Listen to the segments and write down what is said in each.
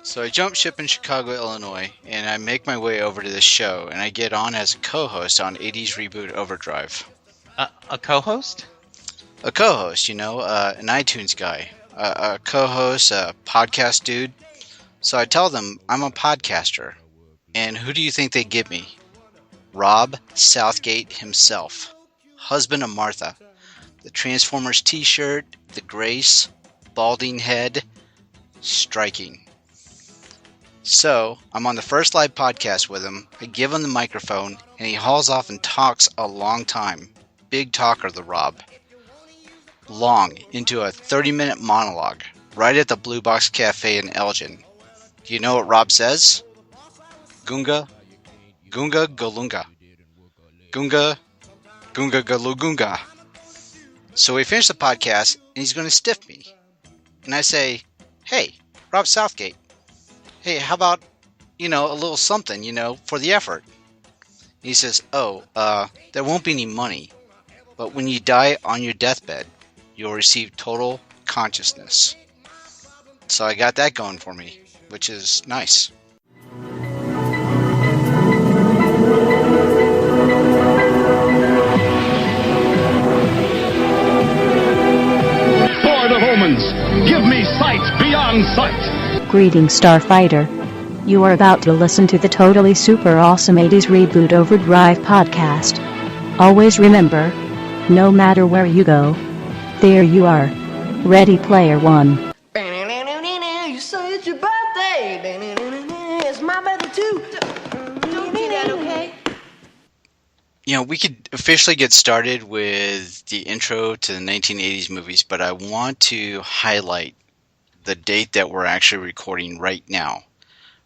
So I jump ship in Chicago, Illinois, and I make my way over to this show, and I get on as a co-host on 80s Reboot Overdrive. A co-host? A co-host, an iTunes guy. A co-host, a podcast dude. So I tell them I'm a podcaster. And who do you think they give me? Rob Southgate himself. Husband of Martha. The Transformers t-shirt, the Grace, balding head, striking. So, I'm on the first live podcast with him. I give him the microphone, and he hauls off and talks a long time. Big talker, the Rob. Long, into a 30-minute monologue, right at the Blue Box Cafe in Elgin. Do you know what Rob says? Gunga, Gunga Galunga. Gunga, Gunga Galugunga. So we finish the podcast, and he's going to stiff me. And I say, hey, Rob Southgate. Hey, how about, a little something, for the effort? And he says, there won't be any money. But when you die on your deathbed, you'll receive total consciousness. So I got that going for me, which is nice. Sword of omens, give me sight beyond sight. Greetings, Starfighter. You are about to listen to the totally super awesome 80s Reboot Overdrive podcast. Always remember, no matter where you go, there you are. Ready Player One. You say it's your birthday. It's my birthday too. Don't do that, okay? We could officially get started with the intro to the 1980s movies, but I want to highlight the date that we're actually recording right now.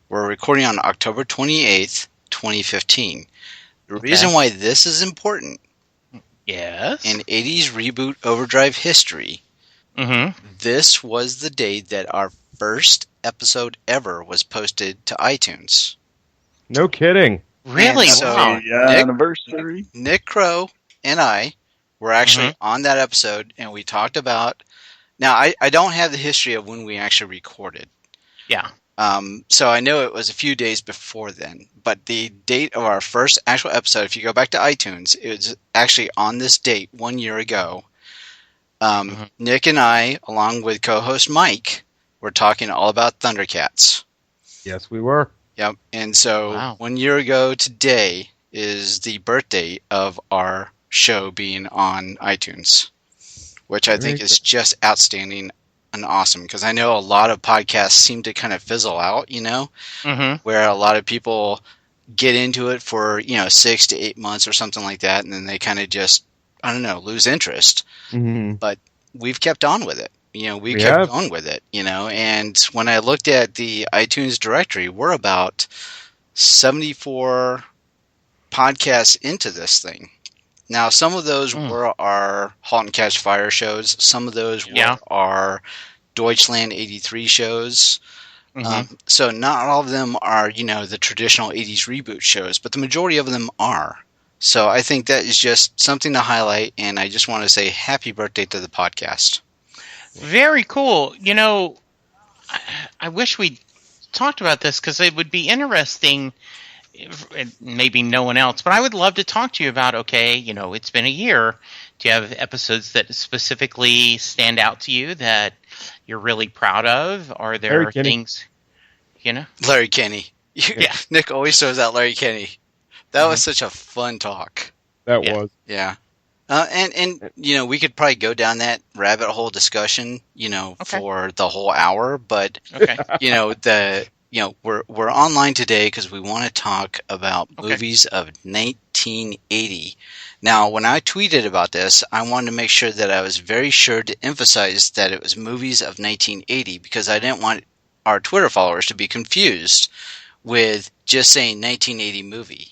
We're recording on October 28th, 2015. The reason why this is important, Yes. in 80s Reboot Overdrive history, this was the date that our first episode ever was posted to iTunes. No kidding. Really? And so Wow. Anniversary. Nick Crow and I were actually on that episode, and we talked about... Now, I don't have the history of when we actually recorded. Yeah. So I know it was a few days before then, but the date of our first actual episode, if you go back to iTunes, it was actually on this date 1 year ago. Nick and I, along with co-host Mike, were talking all about Thundercats. Yes, we were. Yep. And so Wow. 1 year ago today is the birthday of our show being on iTunes, which I think is just outstanding and awesome, because I know a lot of podcasts seem to kind of fizzle out, where a lot of people get into it for, 6 to 8 months or something like that, and then they kind of just, lose interest. Mm-hmm. But we've kept on with it. We We kept have. going with it, and when I looked at the iTunes directory, we're about 74 podcasts into this thing. Now, some of those were our Halt and Catch Fire shows. Some of those were our Deutschland 83 shows. So not all of them are, the traditional 80s reboot shows, but the majority of them are. So I think that is just something to highlight, and I just want to say happy birthday to the podcast. Very cool. I wish we talked about this, because it would be interesting, maybe no one else, but I would love to talk to you about, it's been a year. Do you have episodes that specifically stand out to you that you're really proud of? Are there Larry Kenny. things, Larry Kenny. Yeah. Nick always throws out Larry Kenny. That was such a fun talk. That Yeah. was. Yeah. And we could probably go down that rabbit hole discussion, for the whole hour, but Okay. we're online today because we want to talk about movies of 1980. Now, when I tweeted about this, I wanted to make sure that I was very sure to emphasize that it was movies of 1980, because I didn't want our Twitter followers to be confused with just saying 1980 movie.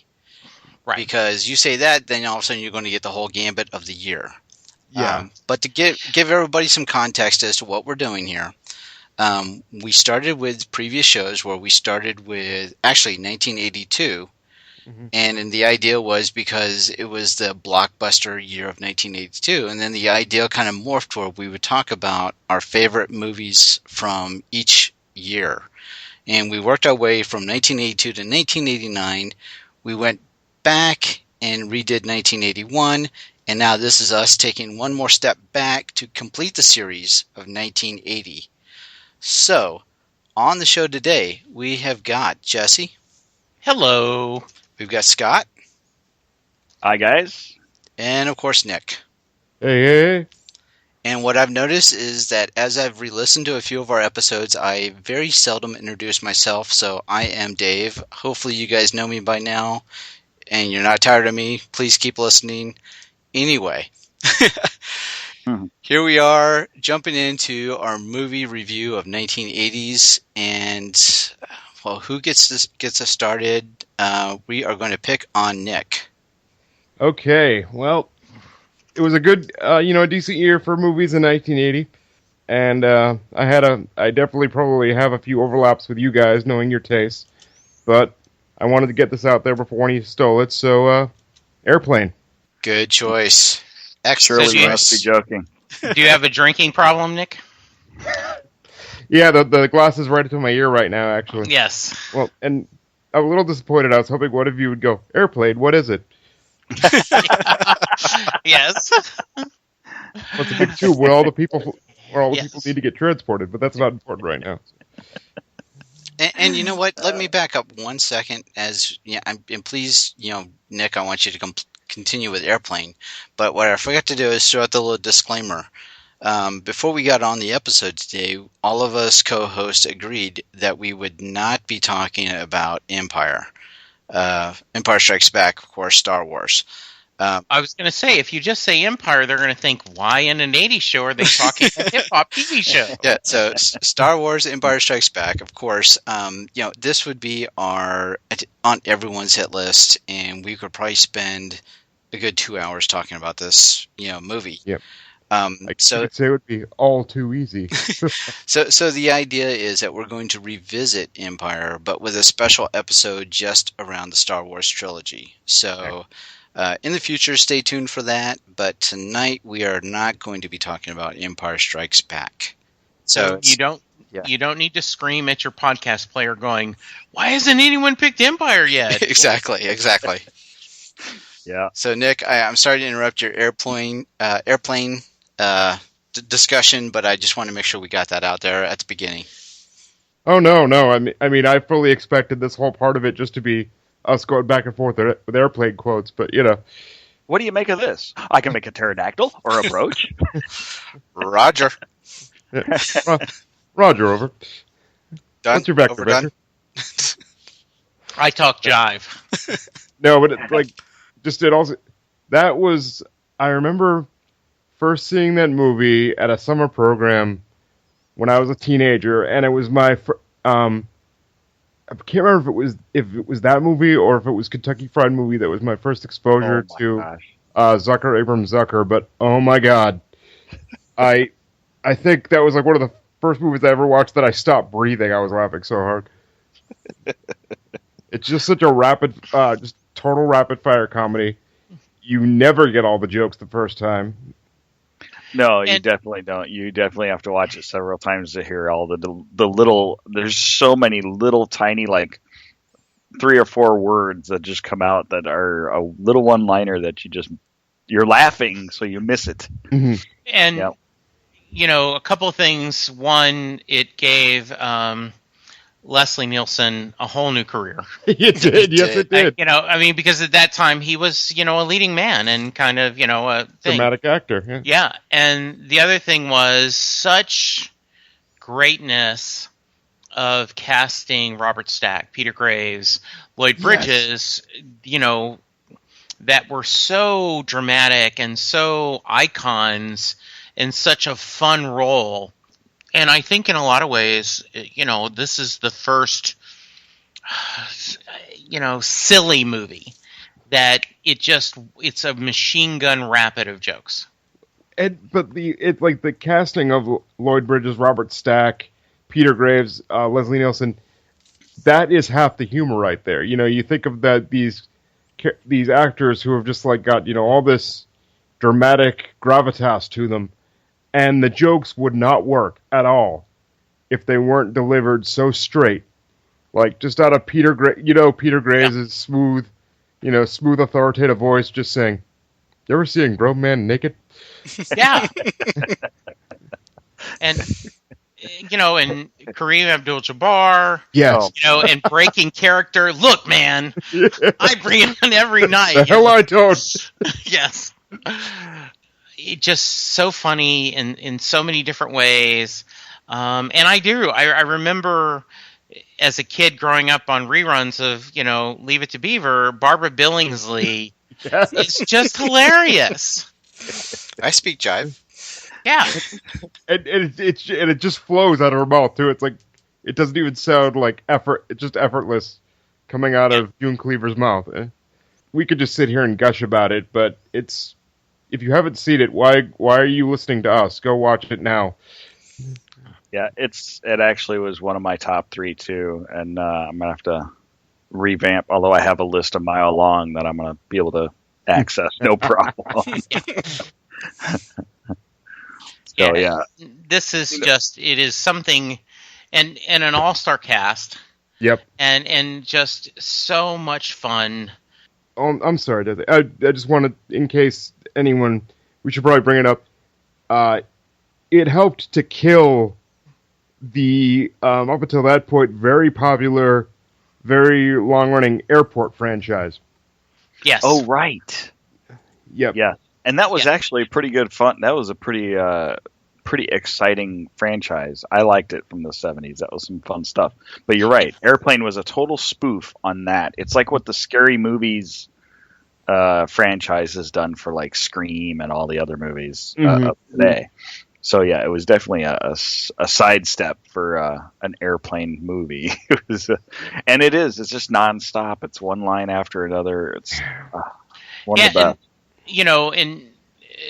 Right. Because you say that, then all of a sudden you're going to get the whole gambit of the year. Yeah. But to give everybody some context as to what we're doing here, we started with previous shows where we started with actually 1982. And the idea was because it was the blockbuster year of 1982. And then the idea kind of morphed where we would talk about our favorite movies from each year. And we worked our way from 1982 to 1989. We went back and redid 1981. And now this is us taking one more step back to complete the series of 1980. So, on the show today, we have got Jesse. Hello. We've got Scott. Hi, guys. And, of course, Nick. Hey. And what I've noticed is that as I've re-listened to a few of our episodes, I very seldom introduce myself. So I am Dave. Hopefully you guys know me by now, and you're not tired of me. Please keep listening. Anyway, Here we are jumping into our movie review of 1980s. And, well, who gets us started? We are going to pick on Nick. Okay, well, it was a good, a decent year for movies in 1980, and I definitely probably have a few overlaps with you guys, knowing your tastes, but I wanted to get this out there before one of you stole it, so, Airplane. Good choice. Excellent Surely you must be joking. Do you have a drinking problem, Nick? Yeah, the glass is right into my ear right now, actually. Yes. Well, and I'm a little disappointed. I was hoping one of you would go, Airplane, what is it? Yes. What's a big tube where all the people Yes. need to get transported, but that's not important right now. And you know what? Let me back up 1 second. And please, Nick, I want you to continue with Airplane. But what I forgot to do is throw out the little disclaimer. Before we got on the episode today, all of us co-hosts agreed that we would not be talking about Empire. Empire Strikes Back, of course, Star Wars. I was going to say, if you just say Empire, they're going to think, why in an 80s show are they talking a hip-hop TV show? Yeah, so Star Wars, Empire Strikes Back, of course. This would be on everyone's hit list, and we could probably spend a good 2 hours talking about this, movie. Yep. I could say it would be all too easy. So the idea is that we're going to revisit Empire, but with a special episode just around the Star Wars trilogy. So in the future, stay tuned for that. But tonight we are not going to be talking about Empire Strikes Back. So you don't need to scream at your podcast player going, why hasn't anyone picked Empire yet? Exactly. Yeah. So Nick, I'm sorry to interrupt your airplane discussion, but I just want to make sure we got that out there at the beginning. Oh, no. I mean, I fully expected this whole part of it just to be us going back and forth with Airplane quotes, but, What do you make of this? I can make a pterodactyl or a brooch. Roger. Roger, over. Done. What's your vector, Overdone? Victor? I talk jive. No, but that was, I remember first seeing that movie at a summer program when I was a teenager, and it was my, I can't remember if it was that movie or if it was Kentucky Fried Movie that was my first exposure to Zucker, Abrams Zucker, but oh my god. I think that was like one of the first movies I ever watched that I stopped breathing. I was laughing so hard. It's just such a just total rapid fire comedy. You never get all the jokes the first time. No, you definitely don't. You definitely have to watch it several times to hear all the little. There's so many little tiny 3 or 4 words that just come out that are a little one-liner that you're laughing, so you miss it. Mm-hmm. And Yep. a couple of things. One, it gave Leslie Nielsen a whole new career. It did, yes, it did. Because at that time he was, a leading man and kind of, a thing. Dramatic actor. Yeah. Yeah, and the other thing was such greatness of casting Robert Stack, Peter Graves, Lloyd Bridges, that were so dramatic and so icons in such a fun role. And I think in a lot of ways, this is the first, silly movie that it's a machine gun rapid of jokes. But the casting of Lloyd Bridges, Robert Stack, Peter Graves, Leslie Nielsen, that is half the humor right there. You think of these actors who have just got all this dramatic gravitas to them, and the jokes would not work at all if they weren't delivered so straight. like just out of Peter Graves' smooth, smooth authoritative voice, just saying, "You ever see a grown man naked?" Yeah. And and Kareem Abdul-Jabbar, Yes. and breaking character. Look, man, I bring it on every night. The hell I don't. Yes. It just so funny in so many different ways. And I remember as a kid growing up on reruns of, Leave It to Beaver, Barbara Billingsley. Yes. It's just hilarious. I speak jive. Yeah. And it just flows out of her mouth too. It's like it doesn't even sound like effort. It's just effortless coming out of June Cleaver's mouth. We could just sit here and gush about it, but if you haven't seen it, why are you listening to us? Go watch it now. Yeah, it actually was one of my top 3 too, and I'm gonna have to revamp. Although I have a list a mile long that I'm gonna be able to access, no problem. So yeah, this is it is something, and an all-star cast. Yep. And just so much fun. Oh, I'm sorry, Desi. I just wanted, in case anyone, we should probably bring it up. It helped to kill the up until that point very popular, very long-running airport franchise. Yes. Oh right. Yep. Yeah. And that was actually pretty good fun. That was a pretty exciting franchise. I liked it from the 70s. That was some fun stuff. But you're right. Airplane was a total spoof on that. It's like what the Scary Movies franchise has done for like Scream and all the other movies of today. So yeah, it was definitely a sidestep for an airplane movie. And it is. It's just nonstop. It's one line after another. It's one of the best. And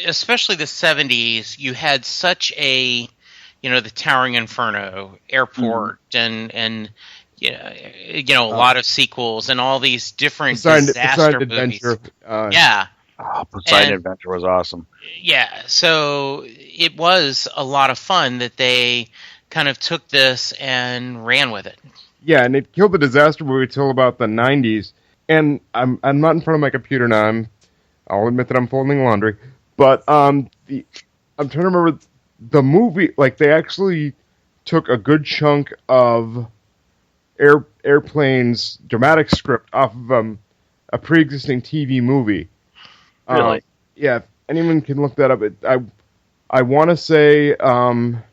especially the 70s, you had such a, the Towering Inferno, Airport, and a lot of sequels and all these different disaster movies. Adventure. Poseidon Adventure was awesome. Yeah, so it was a lot of fun that they kind of took this and ran with it. Yeah, and it killed the disaster movie till about the 90s. And I'm not in front of my computer now. I'll admit that I'm folding laundry, but I'm trying to remember the movie. Like they actually took a good chunk of Airplane's dramatic script off of a pre-existing TV movie. Really? Yeah. If anyone can look that up. I want to say 0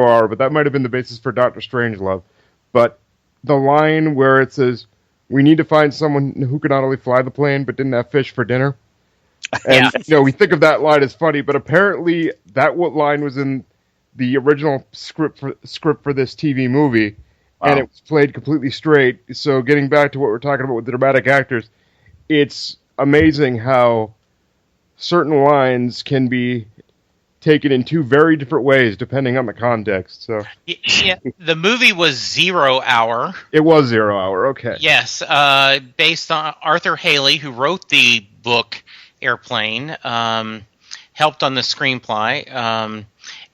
Hour, but that might have been the basis for Dr. Strangelove. But the line where it says, "We need to find someone who could not only fly the plane but didn't have fish for dinner." And we think of that line as funny, but apparently that line was in the original script for this TV movie, and it was played completely straight. So getting back to what we're talking about with the dramatic actors, it's amazing how certain lines can be taken in 2 very different ways depending on the context. So yeah, the movie was 0 Hour. It was 0 Hour. Okay. Yes, based on Arthur Haley, who wrote the book Airplane, helped on the screenplay.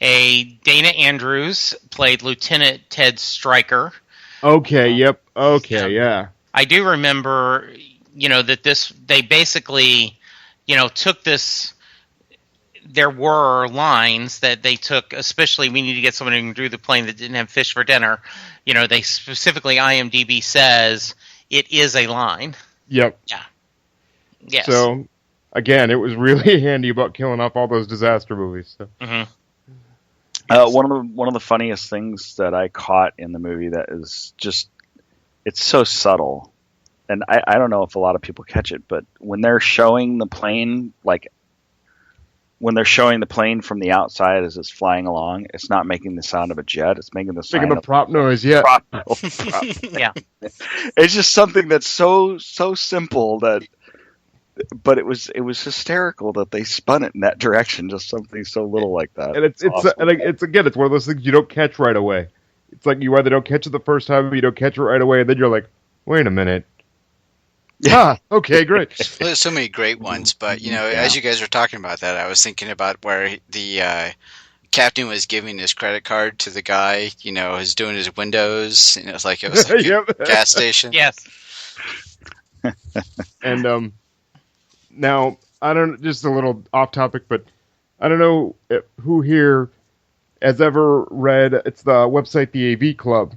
Dana Andrews played Lieutenant Ted Stryker. Okay. Yep. Okay. Yeah. I do remember, that they basically, took this. There were lines that they took, especially we need to get someone who can do the plane that didn't have fish for dinner. They specifically, IMDb says it is a line. Yep. Yeah. Yes. So, again, it was really handy about killing off all those disaster movies. So. Mm-hmm. One of the funniest things that I caught in the movie that is just, it's so subtle, and I don't know if a lot of people catch it, but when they're showing the plane, when they're showing the plane from the outside as it's flying along, it's not making the sound of a jet. It's making the sound of prop noise. Yeah. Prop. Yeah. It's just something that's so simple but it was hysterical that they spun it in that direction. Just something so little like that. And it's awesome. it's one of those things you don't catch right away. It's like you either don't catch it the first time, or you don't catch it right away, and then you're like, wait a minute. Yeah. Okay, great. Well, there's so many great ones, but as you guys were talking about that, I was thinking about where the Captain was giving his credit card to the guy, who's doing his windows, and it was like a Yep. gas station. Yes. And now I don't. Just a little off topic, but I don't know who here has ever read. It's the website, the AV Club.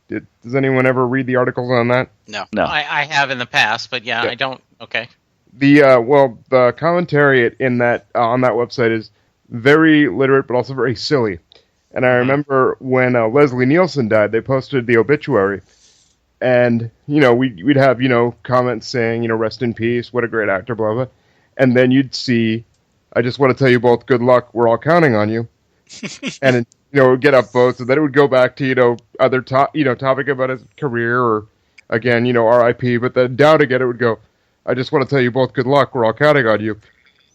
Does anyone ever read the articles on that? No. I have in the past, but yeah, I don't. Okay. The commentary in that on that website is very literate, but also very silly. And I remember when Leslie Nielsen died, they posted the obituary, and we'd have comments saying rest in peace, what a great actor, blah blah, and then you'd see, I just want to tell you both good luck, we're all counting on you, and it would get upvotes, and then it would go back to other topic about his career, or again R.I.P. But then down again it would go, I just want to tell you both good luck, we're all counting on you.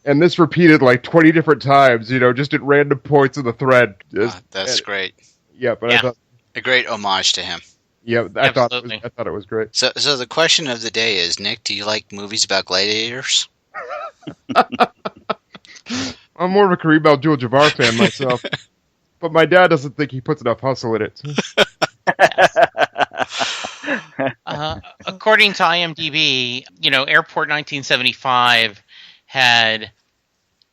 And this repeated like 20 different times, just at random points of the thread. That's great. Yeah, but I thought a great homage to him. Yeah, I thought it was great. So the question of the day is, Nick, do you like movies about gladiators? I'm more of a Kareem Abdul-Jabbar fan myself, but my dad doesn't think he puts enough hustle in it. According to IMDb, Airport 1975 had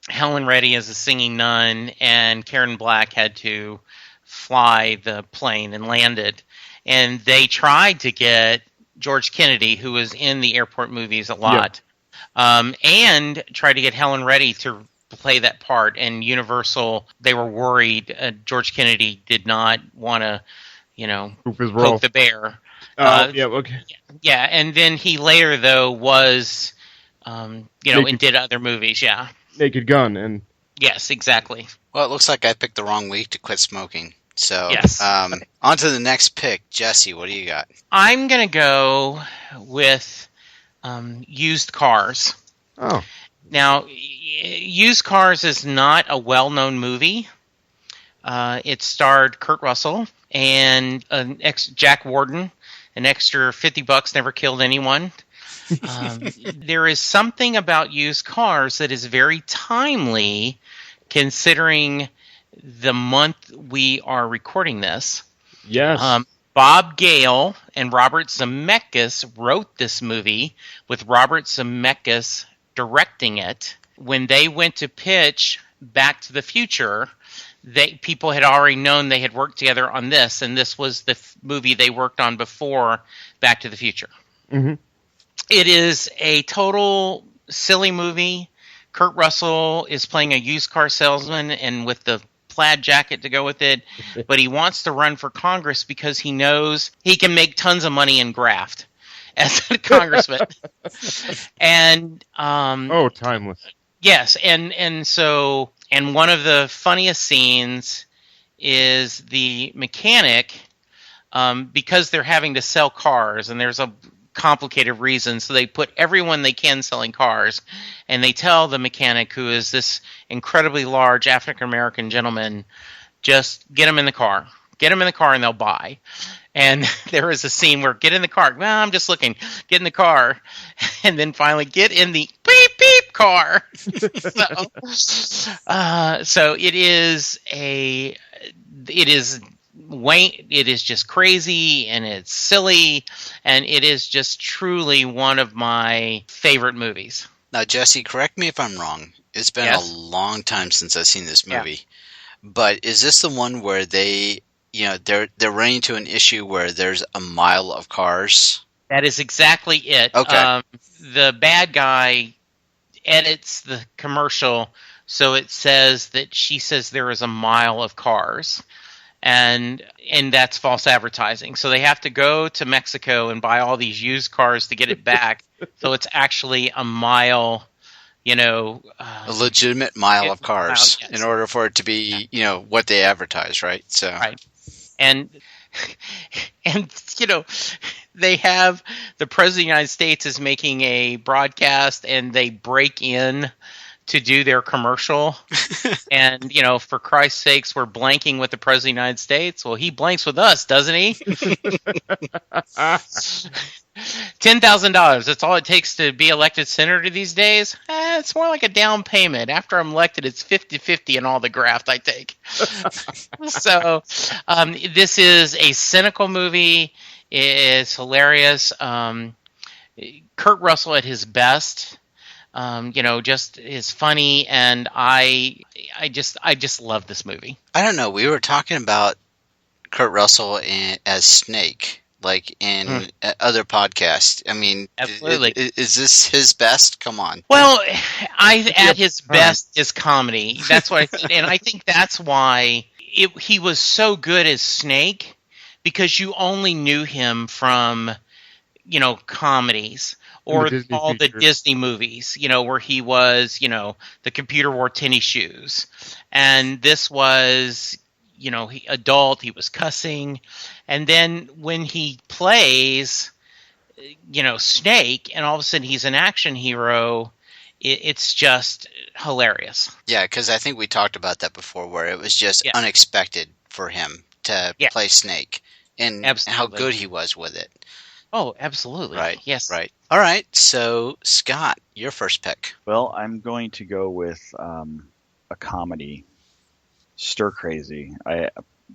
Helen Reddy as a singing nun, and Karen Black had to fly the plane and land it. And they tried to get George Kennedy, who was in the airport movies a lot, and tried to get Helen Reddy to play that part. And Universal, they were worried George Kennedy did not want to, poke the bear. Okay. Yeah, and then he later, though, was, and did other movies, yeah. Naked Gun, and... Yes, exactly. Well, it looks like I picked the wrong week to quit smoking. So, yes. On to the next pick. Jesse, what do you got? I'm going to go with Used Cars. Oh. Now, Used Cars is not a well-known movie. It starred Kurt Russell and Jack Warden. An extra $50 never killed anyone. There is something about Used Cars that is very timely, considering the month we are recording this. Yes. Bob Gale and Robert Zemeckis wrote this movie, with Robert Zemeckis directing it. When they went to pitch Back to the Future, people had already known they had worked together on this, and this was the movie they worked on before Back to the Future. Mm-hmm. It is a total silly movie. Kurt Russell is playing a used car salesman, and with the plaid jacket to go with it, but he wants to run for Congress because he knows he can make tons of money in graft as a congressman. And timeless. Yes, and so one of the funniest scenes is the mechanic, because they're having to sell cars, and there's a complicated reason, so they put everyone they can selling cars, and they tell the mechanic, who is this incredibly large African American gentleman, just get him in the car and they'll buy. And there is a scene where, get in the car, well, I'm just looking, get in the car, and then finally get in the beep beep car. So it is just crazy, and it's silly, and it is just truly one of my favorite movies. Now, Jesse, correct me if I'm wrong. It's been a long time since I've seen this movie. Yeah. But is this the one where they're running into an issue where there's a mile of cars? That is exactly it. Okay. The bad guy edits the commercial so it says that she says there is a mile of cars. And that's false advertising. So they have to go to Mexico and buy all these used cars to get it back. So it's actually a mile, a legitimate mile of cars, yes, in order for it to be, what they advertise, right? So right. And they have the President of the United States is making a broadcast, and they break in to do their commercial. And, for Christ's sakes, we're blanking with the President of the United States. Well, he blanks with us, doesn't he? $10,000. That's all it takes to be elected senator these days. It's more like a down payment. After I'm elected, it's 50-50 in all the graft I take. So this is a cynical movie. It's hilarious. Kurt Russell at his best. Just is funny, and I just love this movie. I don't know. We were talking about Kurt Russell as Snake, like in other podcasts. I mean, Absolutely. Is this his best? Come on. Well, at his best is comedy. That's what I think, and I think that's why he was so good as Snake, because you only knew him from, comedies. Or all the Disney movies, where he was, the computer wore tennis shoes. And this was, adult, he was cussing. And then when he plays, Snake, and all of a sudden he's an action hero, it's just hilarious. Yeah, because I think we talked about that before, where it was just unexpected for him to play Snake. And how good he was with it. Oh, absolutely. Right. Yes. Right. All right. So, Scott, your first pick. Well, I'm going to go with a comedy, Stir Crazy. I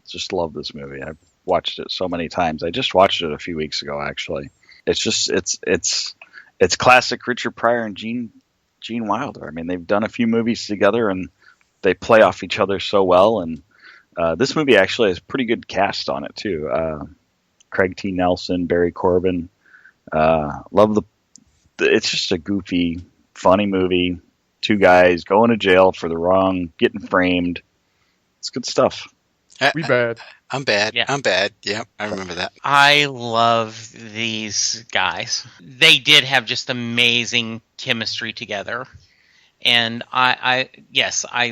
just love this movie. I've watched it so many times. I just watched it a few weeks ago, actually. It's just it's classic Richard Pryor and Gene Wilder. I mean, they've done a few movies together, and they play off each other so well. And this movie actually has a pretty good cast on it too. Craig T. Nelson, Barry Corbin. Love it's just a goofy, funny movie. Two guys going to jail for the wrong, getting framed. It's good stuff. We bad. I'm bad. Yeah. I'm bad. Yeah, I remember that. I love these guys. They did have just amazing chemistry together. And I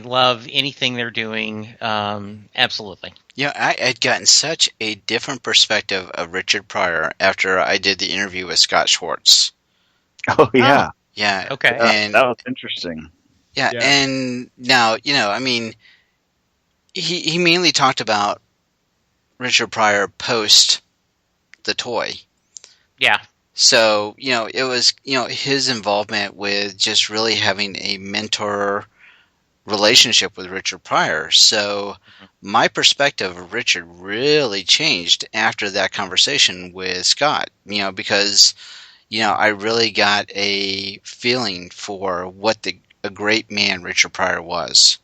love anything they're doing. Absolutely. Yeah, I had gotten such a different perspective of Richard Pryor after I did the interview with Scott Schwartz. Oh, yeah. Yeah. Okay. And that was interesting. Yeah, and now, I mean, he mainly talked about Richard Pryor post the toy. Yeah. So, it was, his involvement with just really having a mentor relationship with Richard Pryor. So my perspective of Richard really changed after that conversation with Scott, because, I really got a feeling for what a great man Richard Pryor was.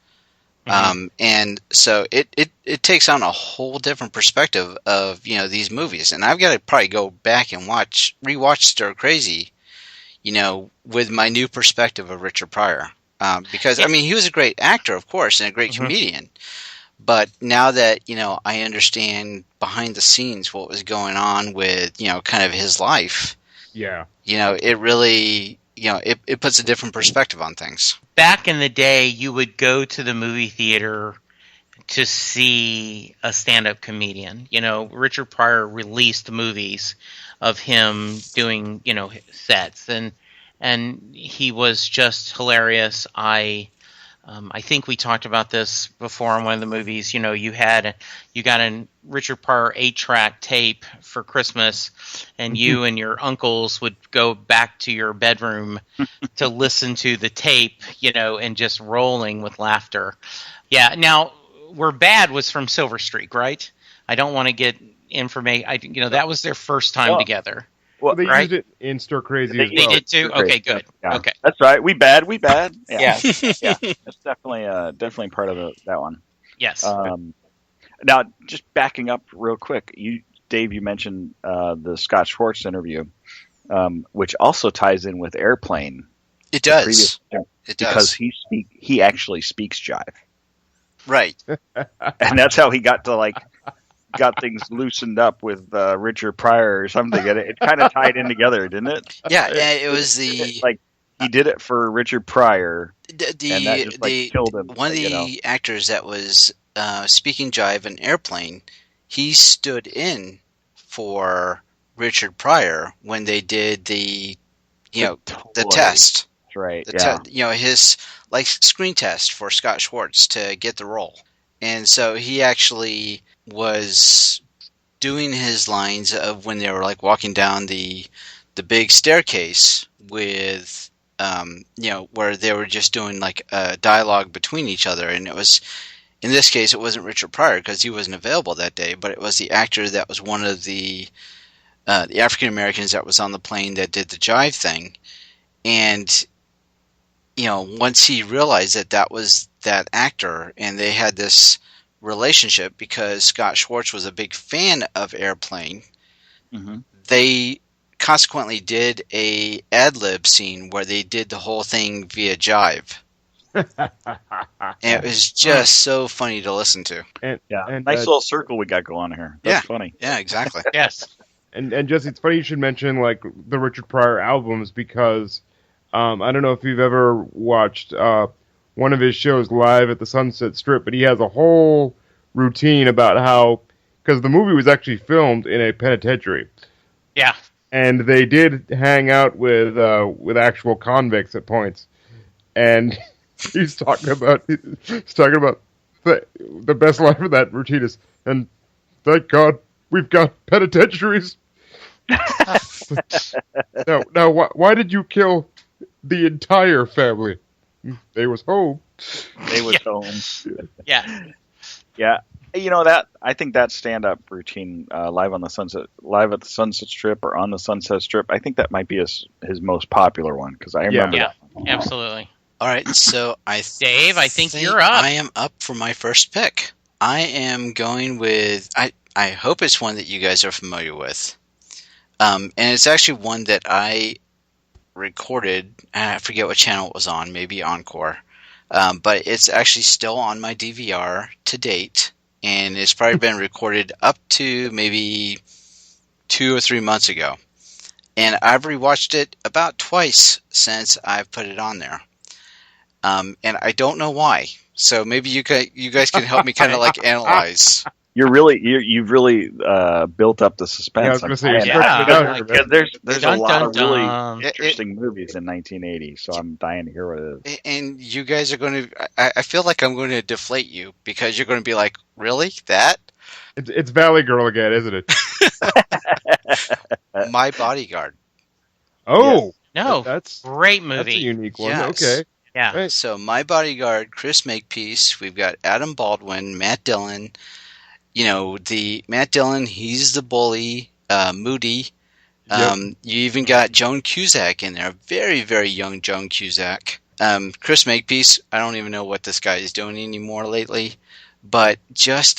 And so it takes on a whole different perspective of, these movies. And I've got to probably go back and rewatch Stir Crazy, with my new perspective of Richard Pryor. Because, I mean, he was a great actor, of course, and a great comedian. But now that, I understand behind the scenes what was going on with, kind of his life. Yeah. It really, it puts a different perspective on things. Back in the day, you would go to the movie theater to see a stand-up comedian. Richard Pryor released movies of him doing, sets, and he was just hilarious. I think we talked about this before in one of the movies. You got a Richard Pryor 8-track tape for Christmas, and you and your uncles would go back to your bedroom to listen to the tape, and just rolling with laughter. Yeah. Now, We're Bad was from Silver Streak, right? I don't want to get information. That was their first time together. Well, they right? used it in Stir Crazy They as well. did too? Okay, good. Yeah. Okay. That's right. We bad. Yeah. Yeah. That's definitely part of that one. Yes. Now, just backing up real quick, Dave, you mentioned the Scott Schwartz interview, which also ties in with Airplane. It does. It does. Because he actually speaks jive. Right. And that's how he got things loosened up with Richard Pryor or something. It kind of tied in together, didn't it? Yeah, it was he did it for Richard Pryor, and that just killed him. One of the actors that was speaking jive in Airplane, he stood in for Richard Pryor when they did the test. That's right. His screen test for Scott Schwartz to get the role. And so he actually was doing his lines of when they were walking down the the big staircase with, where they were just doing like a dialogue between each other, and it was, in this case, it wasn't Richard Pryor because he wasn't available that day, but it was the actor that was one of the African Americans that was on the plane that did the jive thing, and once he realized that was that actor, and they had this relationship because Scott Schwartz was a big fan of Airplane, they consequently did a ad-lib scene where they did the whole thing via jive. And it was just so funny to listen to. And nice little circle we got going here. That's funny. Yeah, exactly. Yes. And Jesse, it's funny you should mention like the Richard Pryor albums because I don't know if you've ever watched one of his shows live at the Sunset Strip, but he has a whole routine about how, because the movie was actually filmed in a penitentiary. Yeah. And they did hang out with actual convicts at points, and he's talking about the best line of that routine is, and thank God we've got penitentiaries. Now, why did you kill the entire family? They was home. They was home. Yeah. Yeah. That I think that stand-up routine live at the Sunset Strip or on the Sunset Strip, I think that might be his most popular one because I remember that. Absolutely. All right, so Dave, I think you're up. I am up for my first pick. I am going with I hope it's one that you guys are familiar with, and it's actually one that I recorded. I forget what channel it was on, maybe Encore, but it's actually still on my DVR to date. And it's probably been recorded up to maybe 2 or 3 months ago. And I've rewatched it about twice since I've put it on there. And I don't know why. So maybe you guys can help me kind of like analyze. You've really built up the suspense. Yeah, I was going to say, there's a lot of really interesting movies in 1980, so I'm dying to hear what it is. And you guys are going to, I feel like I'm going to deflate you because you're going to be like, really? That? It's Valley Girl again, isn't it? My Bodyguard. Oh! Yes. No, that's great movie. That's a unique one. Yes. Okay. Yeah. Right. So My Bodyguard, Chris Makepeace, we've got Adam Baldwin, Matt Dillon. The Matt Dillon, he's the bully, Moody. Yep. You even got Joan Cusack in there, very, very young Joan Cusack. Chris Makepeace, I don't even know what this guy is doing anymore lately, but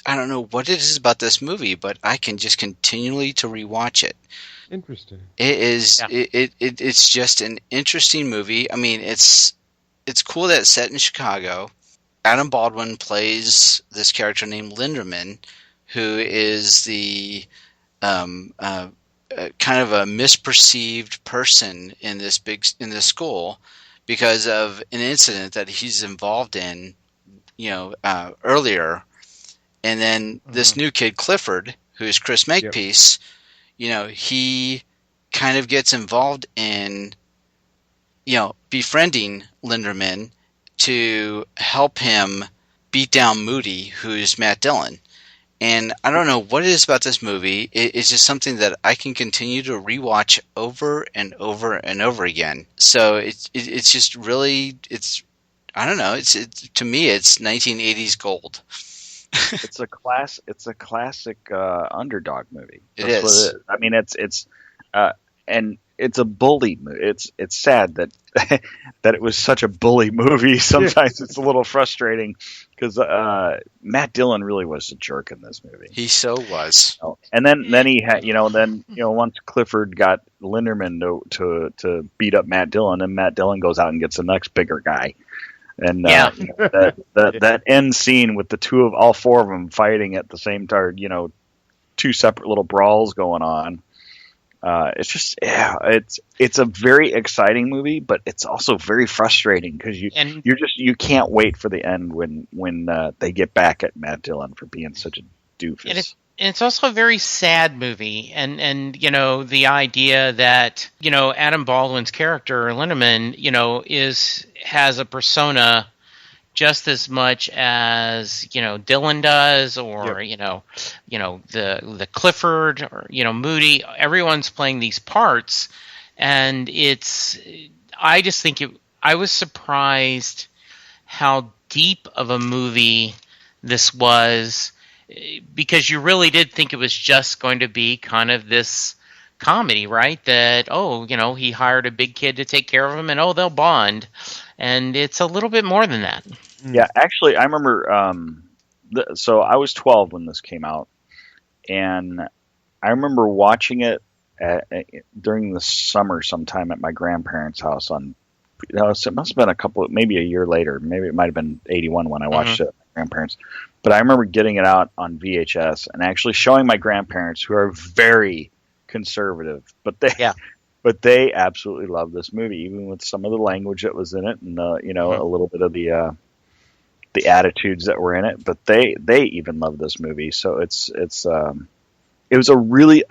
I don't know what it is about this movie, but I can just continually to rewatch it. Interesting. It is, it's just an interesting movie. I mean, it's cool that it's set in Chicago. Adam Baldwin plays this character named Linderman, who is the kind of a misperceived person in this school because of an incident that he's involved in, earlier. And then this new kid, Clifford, who is Chris Makepeace, he kind of gets involved in, befriending Linderman to help him beat down Moody, who's Matt Dillon. And I don't know what it is about this movie. It's just something that I can continue to rewatch over and over and over again. So it's just really, I don't know. To me, it's 1980s gold. It's a classic underdog movie. That's what it is. I mean, and it's a bully movie. It's sad that that it was such a bully movie. Sometimes it's a little frustrating because Matt Dillon really was a jerk in this movie. He so was. And then he had once Clifford got Linderman to beat up Matt Dillon, and Matt Dillon goes out and gets the next bigger guy. And that end scene with all four of them fighting at the same time, two separate little brawls going on. It's just, it's a very exciting movie, but it's also very frustrating because you can't wait for the end when they get back at Matt Dillon for being such a doofus. And it's also a very sad movie, and the idea that Adam Baldwin's character Linderman has a persona just as much as Dillon does, or the Clifford, or Moody. Everyone's playing these parts and I just think I was surprised how deep of a movie this was, because you really did think it was just going to be kind of this comedy, right? That, he hired a big kid to take care of him, and they'll bond. And it's a little bit more than that. Yeah, actually, I remember. So I was 12 when this came out, and I remember watching it during the summer sometime at my grandparents' house. It must have been maybe a year later. Maybe it might have been 81 when I watched it at my grandparents'. But I remember getting it out on VHS and actually showing my grandparents, who are very conservative, but they absolutely loved this movie, even with some of the language that was in it, and a little bit of the attitudes that were in it. But they even loved this movie. So it was a really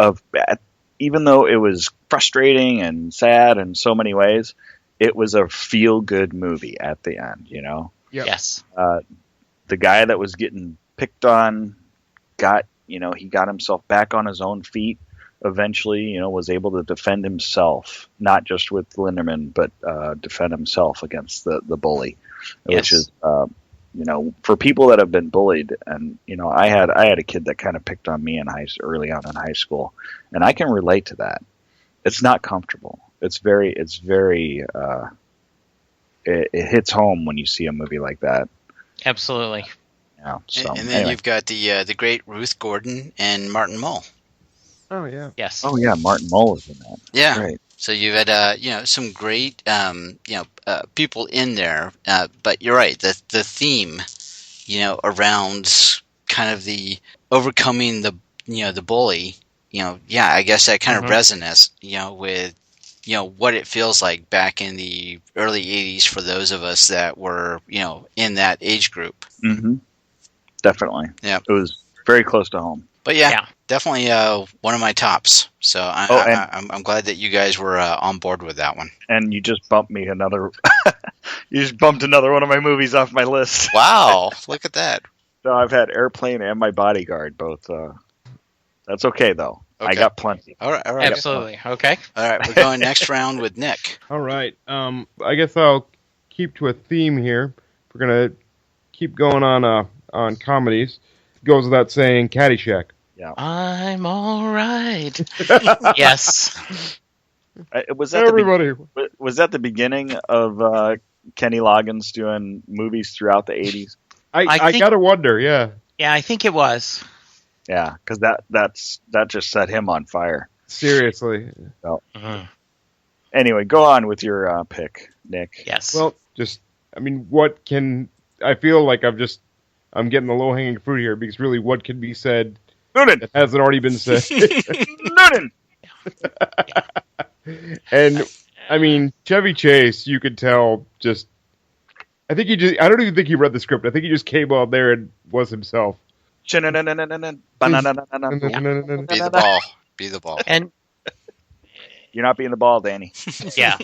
even though it was frustrating and sad in so many ways, it was a feel good movie at the end. Yep. Yes. The guy that was getting picked on he got himself back on his own feet. Eventually, was able to defend himself, not just with Linderman, but defend himself against the bully, which is, for people that have been bullied. And I had a kid that kind of picked on me early on in high school, and I can relate to that. It's not comfortable. It hits home when you see a movie like that. Absolutely. Yeah. So, and then you've got the great Ruth Gordon and Martin Mull. Oh yeah. Yes. Oh yeah, Martin Mull was in that. Yeah. Right. So you've had some great people in there, but you're right. The theme, around kind of the overcoming the bully, I guess that kind of resonates, with what it feels like back in the early 80s for those of us that were in that age group. Mm-hmm. Definitely. Yeah. It was very close to home. But yeah. Definitely one of my tops. So I'm glad that you guys were on board with that one. And you just bumped me another. You just bumped another one of my movies off my list. Wow! Look at that. So I've had Airplane and My Bodyguard both. That's okay though. Okay. I got plenty. All right. Absolutely. Okay. All right. We're going next round with Nick. All right. I guess I'll keep to a theme here. We're gonna keep going on comedies. Goes without saying, Caddyshack. Yeah. I'm all right. Yes. Was that the beginning of Kenny Loggins doing movies throughout the 80s? I gotta wonder. Yeah. Yeah, I think it was. Yeah, because that just set him on fire. Seriously. So, Anyway, go on with your pick, Nick. Yes. Well, what can I feel like I'm getting the low-hanging fruit here, because really what can be said that hasn't already been said? Noonan! And, Chevy Chase, you could tell I don't even think he read the script. I think he just came out there and was himself. Be the ball. And you're not being the ball, Danny. Yeah.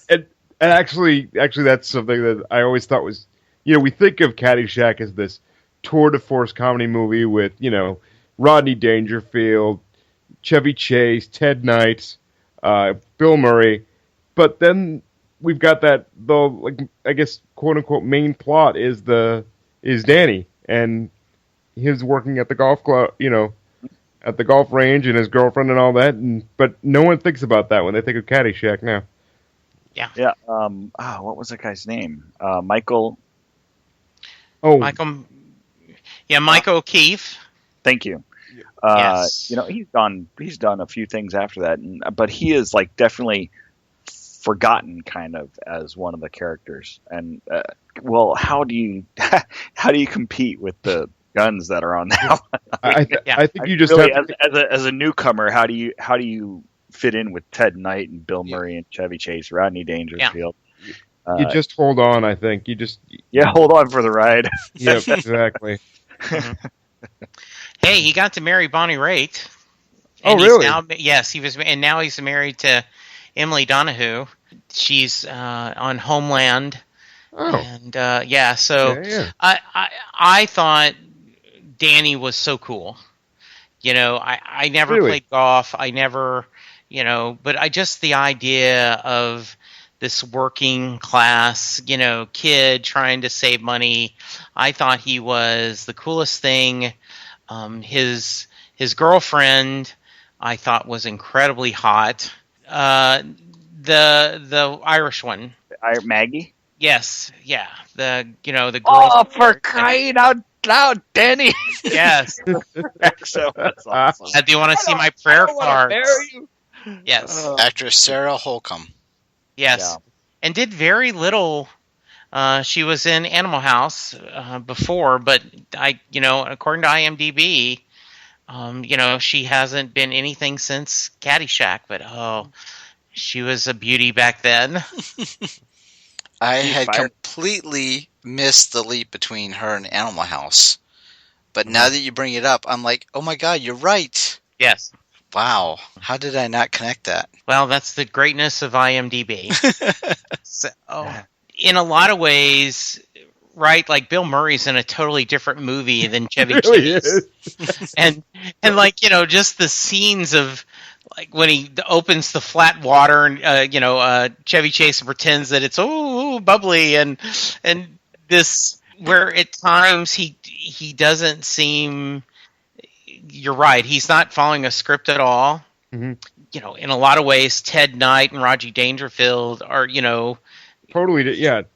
And actually that's something that I always thought was, we think of Caddyshack as this tour de force comedy movie with, Rodney Dangerfield, Chevy Chase, Ted Knight, Bill Murray, but then we've got I guess quote unquote main plot is Danny and his working at the golf club, at the golf range, and his girlfriend and all that, but no one thinks about that when they think of Caddyshack now. Yeah. Yeah. What was that guy's name? Michael. Oh, Michael O'Keefe. Thank you. Yes. He's done a few things after that, but he is definitely forgotten kind of as one of the characters. And how do you compete with the guns that are on now? I think you just really, have as a newcomer, how do you fit in with Ted Knight and Bill Murray and Chevy Chase, Rodney Dangerfield? You just hold on, I think. Hold on for the ride. Yep, exactly. Hey, he got to marry Bonnie Raitt. Oh, really? Yes, he was, and now he's married to Emily Donahue. She's on Homeland. Oh. And I thought Danny was so cool. I never played golf. I never But I just the idea of this working class, kid trying to save money. I thought he was the coolest thing. His girlfriend, I thought, was incredibly hot. The Irish one, Maggie. yes, yeah. The girl. Oh, for crying out loud, Danny! Yes. So that's awesome. Do you want to see my prayer cards? You. Yes. Actress Sarah Holcomb. Yes. Yeah. And did very little. She was in Animal House before, but according to IMDb, she hasn't been anything since Caddyshack. But she was a beauty back then. I had completely missed the leap between her and Animal House. But now that you bring it up, I'm like, oh my god, you're right. Yes. Wow. How did I not connect that? Well, that's the greatness of IMDb. So, in a lot of ways, right? Like Bill Murray's in a totally different movie than Chevy Really Chase, and just the scenes of like when he opens the flat water and Chevy Chase pretends that it's bubbly and this where at times he doesn't seem. You're right. He's not following a script at all. Mm-hmm. In a lot of ways, Ted Knight and Rodney Dangerfield are totally different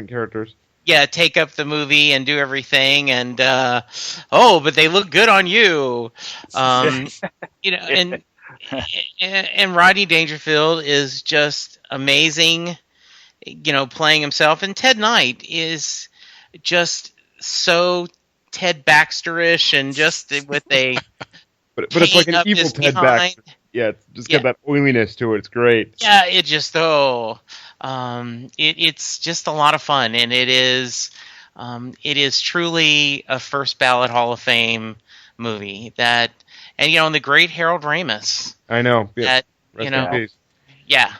characters. Yeah, take up the movie and do everything, and but they look good on you, and Rodney Dangerfield is just amazing, playing himself, and Ted Knight is just so Ted Baxter-ish, and just with a but it's like an evil Ted Baxter. Yeah, it's just got that oiliness to it. It's great. Yeah, it just it's just a lot of fun, and it is truly a first ballot Hall of Fame movie. And the great Harold Ramis. I know. Yeah. That, Rest in peace. Yeah.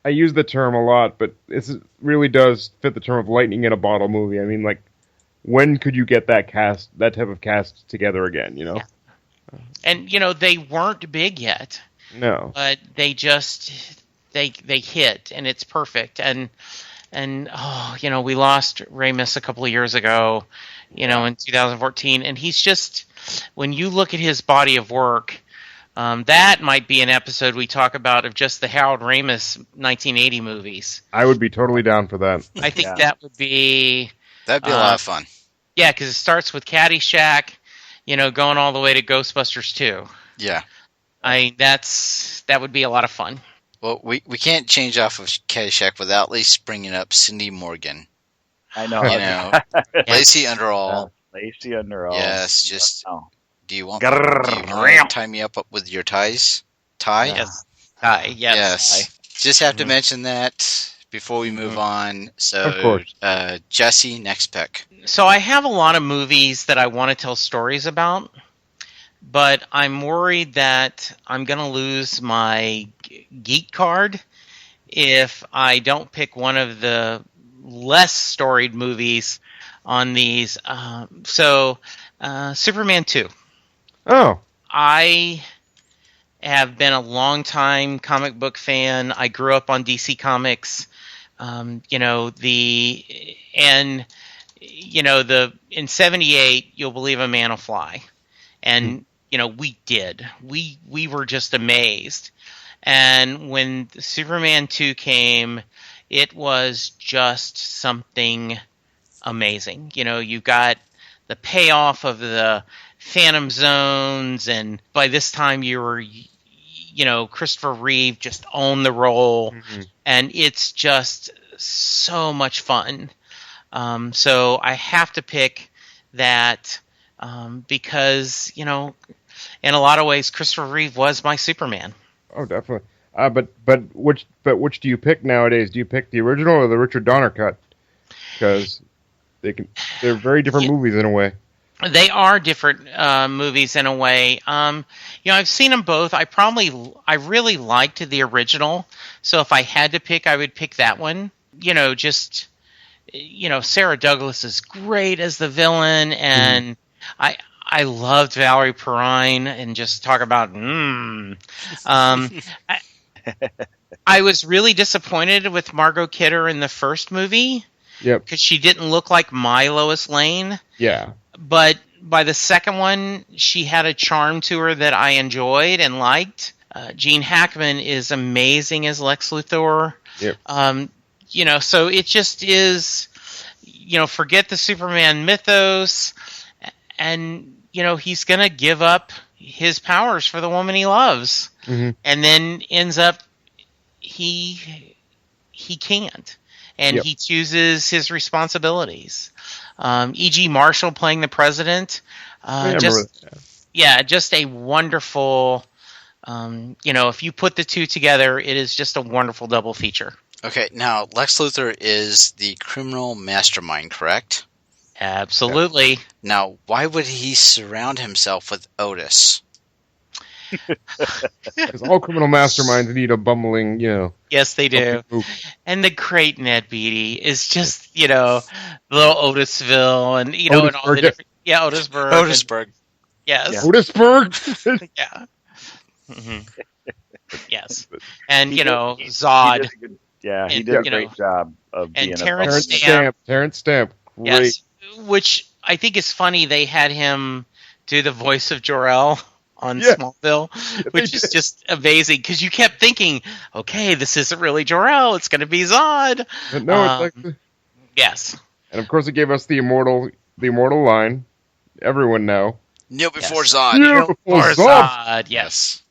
I use the term a lot, but it really does fit the term of lightning in a bottle movie. I mean, like, when could you get that type of cast together again? Yeah. And they weren't big yet. No. But they just they hit, and it's perfect. And we lost Ramis a couple of years ago, in 2014, and he's just, when you look at his body of work, that might be an episode we talk about of just the Harold Ramis 1980 movies. I would be totally down for that. I think that would be... That'd be a lot of fun. Yeah, because it starts with Caddyshack, going all the way to Ghostbusters 2. Yeah. That would be a lot of fun. Well, we can't change off of Caddyshack without at least bringing up Cindy Morgan. I know. Lacey Underall. Lacey Underall. Yes, just... Do you want to tie me up with your ties? Tie? Yes. Tie, yes. Tie. Just have to mention that before we move on. So, of course. Jesse, next pick. So I have a lot of movies that I want to tell stories about, but I'm worried that I'm going to lose my geek card if I don't pick one of the less storied movies on these. Superman 2. Oh. I have been a long-time comic book fan. I grew up on DC Comics. In 78, You'll Believe a Man Will Fly. And, we did. We were just amazed. And when Superman 2 came, it was just something amazing. You got the payoff of the Phantom Zones, and by this time you were, Christopher Reeve just owned the role, and it's just so much fun. So I have to pick that because, in a lot of ways, Christopher Reeve was my Superman. Oh, definitely. But which do you pick nowadays? Do you pick the original or the Richard Donner cut? Because they're very different movies in a way. They are different movies in a way. I've seen them both. I really liked the original, so if I had to pick, I would pick that one. Sarah Douglas is great as the villain, and I loved Valerie Perrine, and just talk about I was really disappointed with Margot Kidder in the first movie. Yep. Because she didn't look like my Lois Lane. Yeah. But by the second one, she had a charm to her that I enjoyed and liked. Gene Hackman is amazing as Lex Luthor. Yep. So it just is, forget the Superman mythos, and, he's going to give up his powers for the woman he loves. Mm-hmm. And then ends up he can't. And he chooses his responsibilities. E.G. Marshall playing the president. Just a wonderful, if you put the two together, it is just a wonderful double feature. Okay, now Lex Luthor is the criminal mastermind, correct? Absolutely. Yeah. Now, why would he surround himself with Otis? Because all criminal masterminds need a bumbling, Yes, they do. And the great Ned Beatty is just, little Otisville, and and all the different, Otisburg. Otisburg. Yes. Yeah. Otisburg. Yeah. Mm-hmm. Yes. And Zod. He did a great job of being Terrence Terrence Stamp. Great. Yes. Which I think is funny. They had him do the voice of Jor-El on Smallville, which is just amazing, because you kept thinking, okay, this isn't really Jor-El, it's going to be Zod. But no, it's like yes. And of course, it gave us the immortal line. Everyone know. Kneel before Zod. Kneel before Zod. Yes.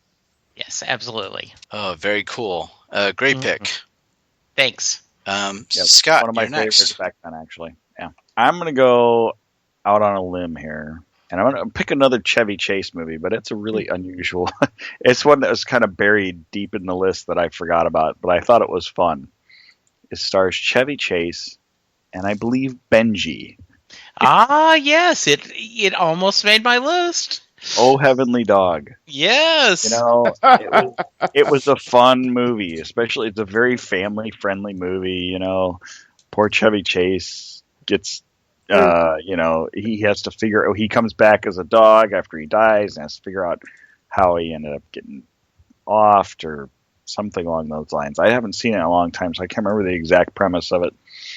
Yes, absolutely. Oh, very cool. Great pick. Thanks. Scott, one of my you're favorites next. back then, actually. Yeah, I'm going to go out on a limb here. And I'm going to pick another Chevy Chase movie, but it's a really unusual. It's one that was kind of buried deep in the list that I forgot about, but I thought it was fun. It stars Chevy Chase, and I believe Benji. Yes, it almost made my list. Oh, Heavenly Dog. Yes. It was a fun movie, especially it's a very family-friendly movie. Poor Chevy Chase gets. He has to figure. He comes back as a dog after he dies, and has to figure out how he ended up getting offed or something along those lines. I haven't seen it in a long time, so I can't remember the exact premise of it.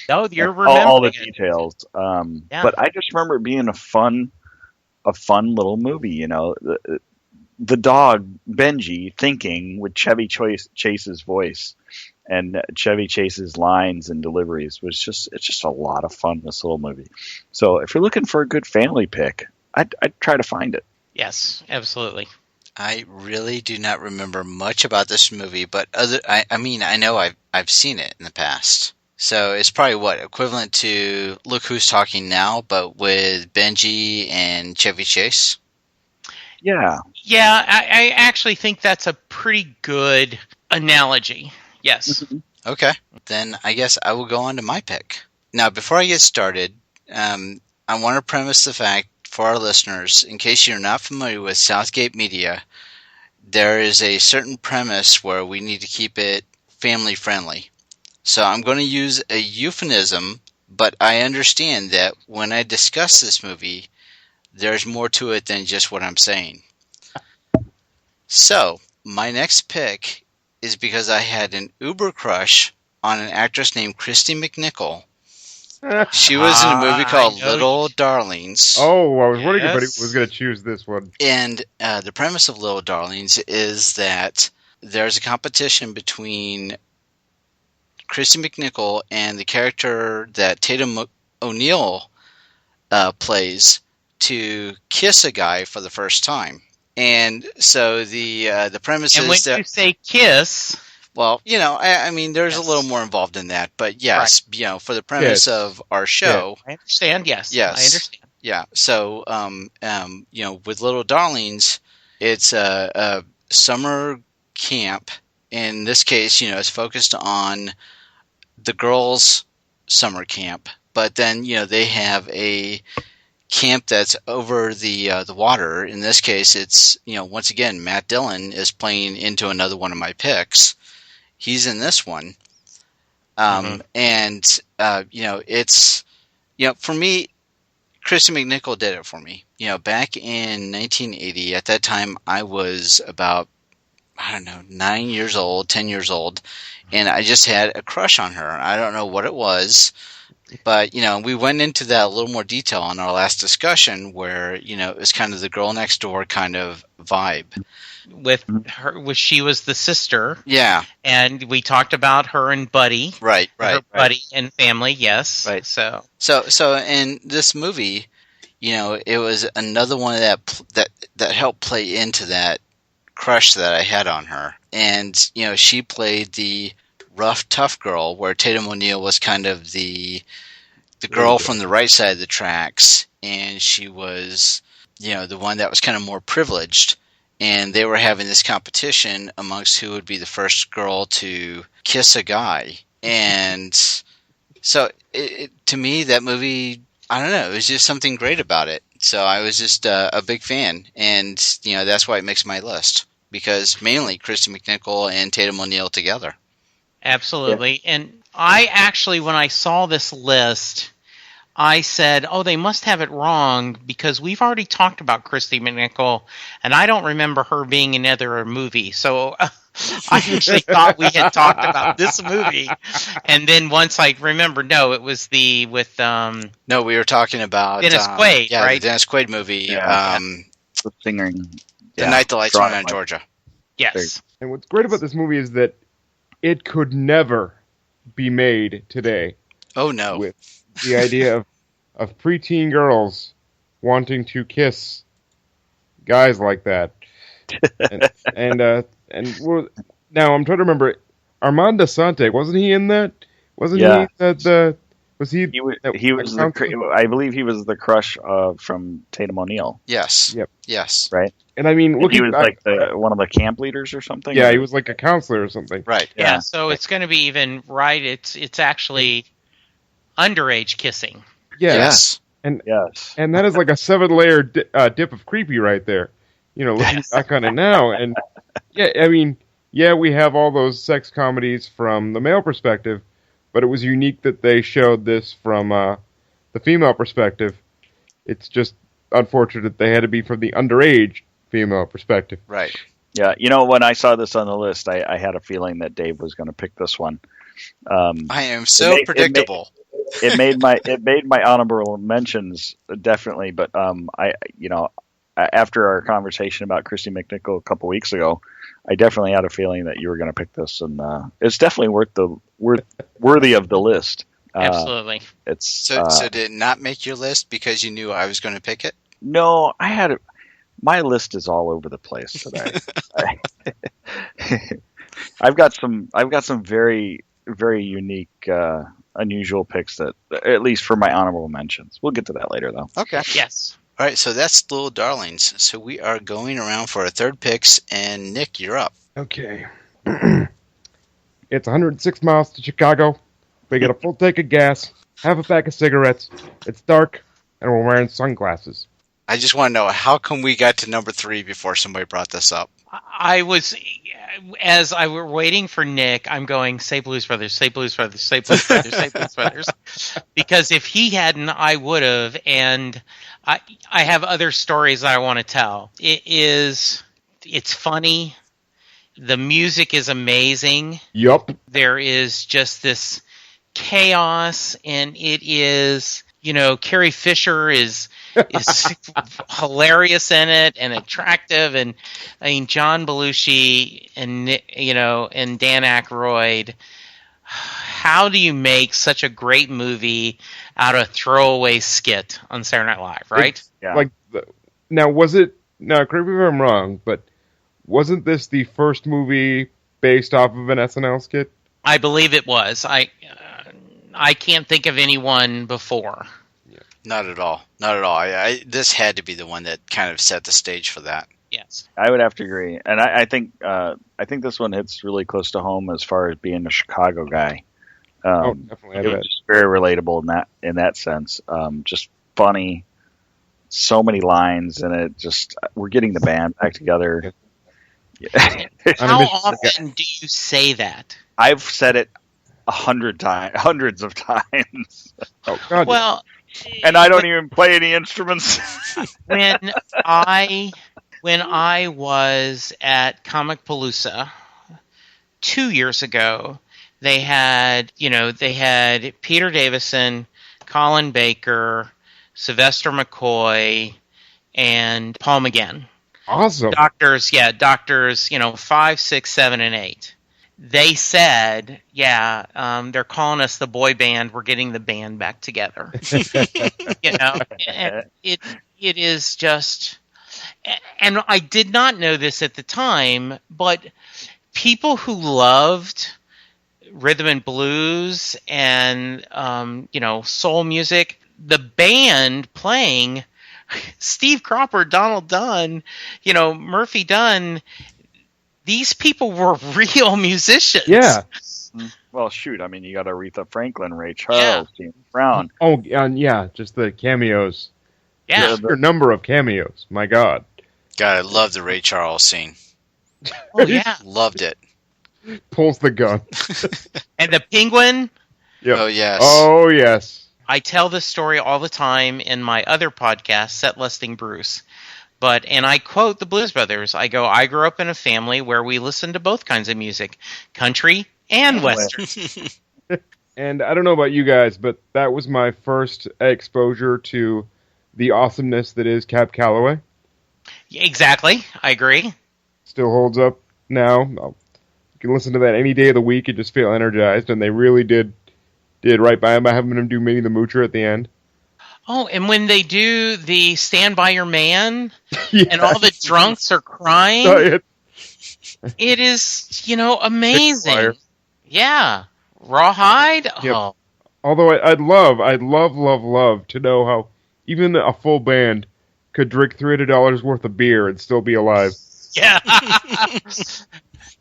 No, you're remembering all the details. But I just remember it being a fun little movie. The dog Benji thinking with Chevy Chase's voice. And Chevy Chase's lines and deliveries it's just a lot of fun, this little movie. So if you're looking for a good family pick, I'd try to find it. Yes, absolutely. I really do not remember much about this movie, but I know I've seen it in the past. So it's probably equivalent to Look Who's Talking Now, but with Benji and Chevy Chase. Yeah. Yeah, I actually think that's a pretty good analogy. Yes. Okay. Then I guess I will go on to my pick. Now, before I get started, I want to premise the fact for our listeners, in case you're not familiar with Southgate Media, there is a certain premise where we need to keep it family friendly. So I'm going to use a euphemism, but I understand that when I discuss this movie, there's more to it than just what I'm saying. So, my next pick is because I had an uber crush on an actress named Christy McNichol. She was in a movie called Little Darlings. Oh, I was wondering if anybody was going to choose this one. And the premise of Little Darlings is that there's a competition between Christy McNichol and the character that Tatum O'Neal plays to kiss a guy for the first time. And so the premise is that... And when you say kiss... Well, I mean, there's a little more involved in that. But yes, right. For the premise of our show... Yeah. I understand, yes. I understand. Yeah, so, with Little Darlings, it's a summer camp. In this case, it's focused on the girls' summer camp. But then, they have a camp that's over the water. In this case, it's once again Matt Dillon is playing into another one of my picks. He's in this one, and it's for me, Christy McNichol did it for me. Back in 1980, at that time, I was about, I don't know, 9 years old, 10 years old, and I just had a crush on her. I don't know what it was, but, we went into that a little more detail on our last discussion where, it was kind of the girl next door kind of vibe. With her, she was the sister. Yeah. And we talked about her and Buddy. Right. Her Buddy and family, yes. Right. So in this movie, it was another one that helped play into that crush that I had on her. And, she played the rough, tough girl, where Tatum O'Neal was kind of the girl from the right side of the tracks, and she was, the one that was kind of more privileged. And they were having this competition amongst who would be the first girl to kiss a guy. And so, to me, that movie, I don't know, it was just something great about it. So I was just a big fan. And, that's why it makes my list. Because mainly Christy McNichol and Tatum O'Neal together. Absolutely. Yeah. And I actually, when I saw this list, I said, oh, they must have it wrong because we've already talked about Christy McNichol, and I don't remember her being in either movie. So I actually thought we had talked about this movie. And then once I remembered, no, it was with... no, we were talking about... Dennis Quaid, yeah, right? The Dennis Quaid movie. Yeah. The singer. The Night the Lights Went on Georgia. Yes. And what's great about this movie is that it could never be made today. Oh, no. With the idea of preteen girls wanting to kiss guys like that. And now I'm trying to remember, Armand Assante, wasn't he in that? Wasn't he that was he? He was I believe he was the crush from Tatum O'Neal. Yes. Yep. Yes. Right. And I mean, he was like one of the camp leaders or something. Yeah, he was like a counselor or something. Right. Yeah. So it's going to be even right. It's actually underage kissing. Yes. And yes. And that is like a 7-layer dip of creepy right there. Looking back on it now, and we have all those sex comedies from the male perspective, but it was unique that they showed this from the female perspective. It's just unfortunate that they had to be from the underage female perspective. Right. Yeah, when I saw this on the list, I had a feeling that Dave was going to pick this one. I am so predictable. It made my honorable mentions definitely, but after our conversation about Christy McNichol a couple weeks ago, I definitely had a feeling that you were going to pick this, and it's definitely worthy of the list. Absolutely. So did it not make your list because you knew I was going to pick it? No, my list is all over the place today. I've got some very, very unique, unusual picks that, at least for my honorable mentions. We'll get to that later, though. Okay. Yes. All right, so that's Little Darlings. So we are going around for our third picks, and Nick, you're up. Okay. It's 106 miles to Chicago. We get a full tank of gas, half a pack of cigarettes. It's dark, and we're wearing sunglasses. I just want to know, how come we got to number 3 before somebody brought this up? As I were waiting for Nick, I'm going, say Blues Brothers, say Blues Brothers, say Blues Brothers, say Blues Brothers. Because if he hadn't, I would have, and I have other stories that I want to tell. It's funny. The music is amazing. Yup. There is just this chaos, and it is, Carrie Fisher is hilarious in it and attractive, and I mean John Belushi and and Dan Aykroyd. How do you make such a great movie out of a throwaway skit on Saturday Night Live, right? Yeah. Now, correct me if I'm wrong, but wasn't this the first movie based off of an SNL skit? I believe it was. I can't think of anyone before. Not at all. Not at all. This had to be the one that kind of set the stage for that. Yes, I would have to agree, and I think this one hits really close to home as far as being a Chicago guy. Definitely. It was just very relatable in that sense. Just funny, so many lines, and it just we're getting the band back together. How often do you say that? I've said it 100 times, hundreds of times. Oh God! Well, And I don't even play any instruments. when I was at Comic Palooza 2 years ago, they had Peter Davison, Colin Baker, Sylvester McCoy, and Paul McGann. Awesome. Doctors, 5, 6, 7, and 8. They said, they're calling us the boy band. We're getting the band back together. And it is just, and I did not know this at the time, but people who loved rhythm and blues and soul music, the band playing Steve Cropper, Donald Dunn, Murphy Dunn, these people were real musicians. Yeah. Well, shoot. I mean, you got Aretha Franklin, Ray Charles, James Brown. Oh, yeah, just the cameos. Yeah. Your number of cameos. My God. God, I love the Ray Charles scene. Oh, yeah. Loved it. Pulls the gun. And the penguin. Yep. Oh, yes. Oh, yes. I tell this story all the time in my other podcast, Set Listing Bruce. And I quote the Blues Brothers. I go, I grew up in a family where we listened to both kinds of music, country and Western. And I don't know about you guys, but that was my first exposure to the awesomeness that is Cab Calloway. Exactly. I agree. Still holds up now. You can listen to that any day of the week and just feel energized, and they really did right by him by having him do Minnie the Moocher at the end. Oh, and when they do the Stand By Your Man, Yes. and all the drunks are crying, it is, amazing. Yeah. Rawhide? Yep. Oh. Although I'd love to know how even a full band could drink $300 worth of beer and still be alive. Yeah.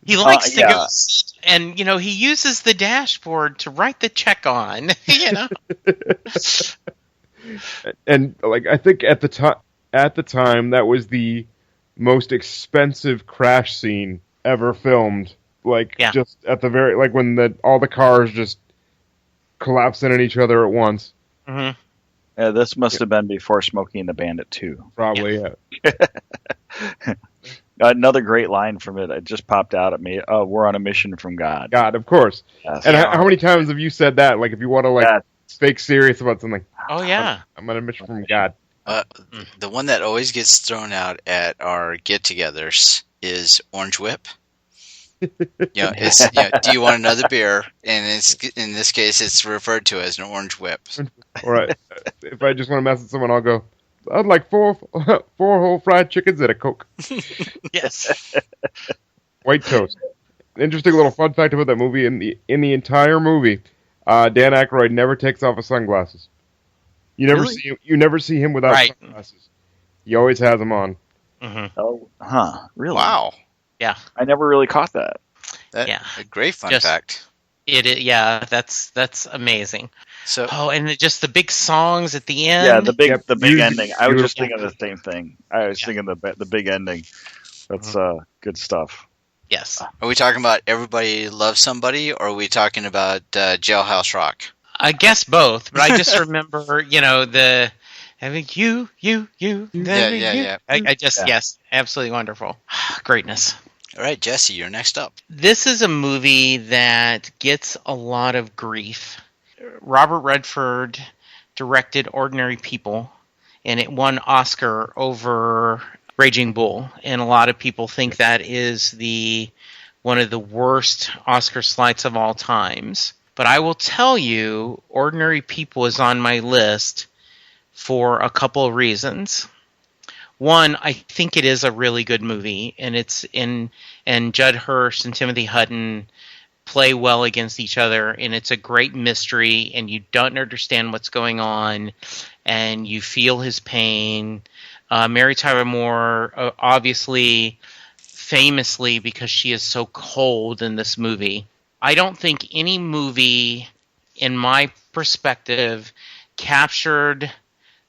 He likes to go sit, and he uses the dashboard to write the check on. And I think at the time that was the most expensive crash scene ever filmed. Just at the very when all the cars just collapse in on each other at once. Mm-hmm. Yeah, this must have been before Smokey and the Bandit 2. Probably, yeah. Another great line from it just popped out at me. We're on a mission from God. God, of course. Yes. And how many times have you said that? If you want to fake serious about something. Oh yeah. I'm on a mission from God. The one that always gets thrown out at our get-togethers is Orange Whip. It's do you want another beer? And it's in this case, it's referred to as an Orange Whip. Or if I just want to mess with someone, I'll go, I'd like four whole fried chickens and a Coke. Yes. White toast. Interesting little fun fact about that movie: in the entire movie, Dan Aykroyd never takes off his sunglasses. You never see him without sunglasses. He always has them on. Mm-hmm. Oh, huh? Really? Wow. Yeah. I never really caught that. A great fun fact. That's amazing. So, and just the big songs at the end. Yeah, the big ending. Beautiful. I was just thinking the same thing. I was thinking the big ending. That's good stuff. Yes. Are we talking about Everybody Loves Somebody, or are we talking about Jailhouse Rock? I guess both, but I just remember, the having you. Yeah. Yes, absolutely wonderful. Greatness. All right, Jesse, you're next up. This is a movie that gets a lot of grief. Robert Redford directed Ordinary People, and it won Oscar over Raging Bull. And a lot of people think that is one of the worst Oscar slights of all times. But I will tell you, Ordinary People is on my list for a couple of reasons. One, I think it is a really good movie, and Judd Hirsch and Timothy Hutton play well against each other, and it's a great mystery, and you don't understand what's going on, and you feel his pain. Mary Tyler Moore, obviously, famously, because she is so cold in this movie. I don't think any movie, in my perspective, captured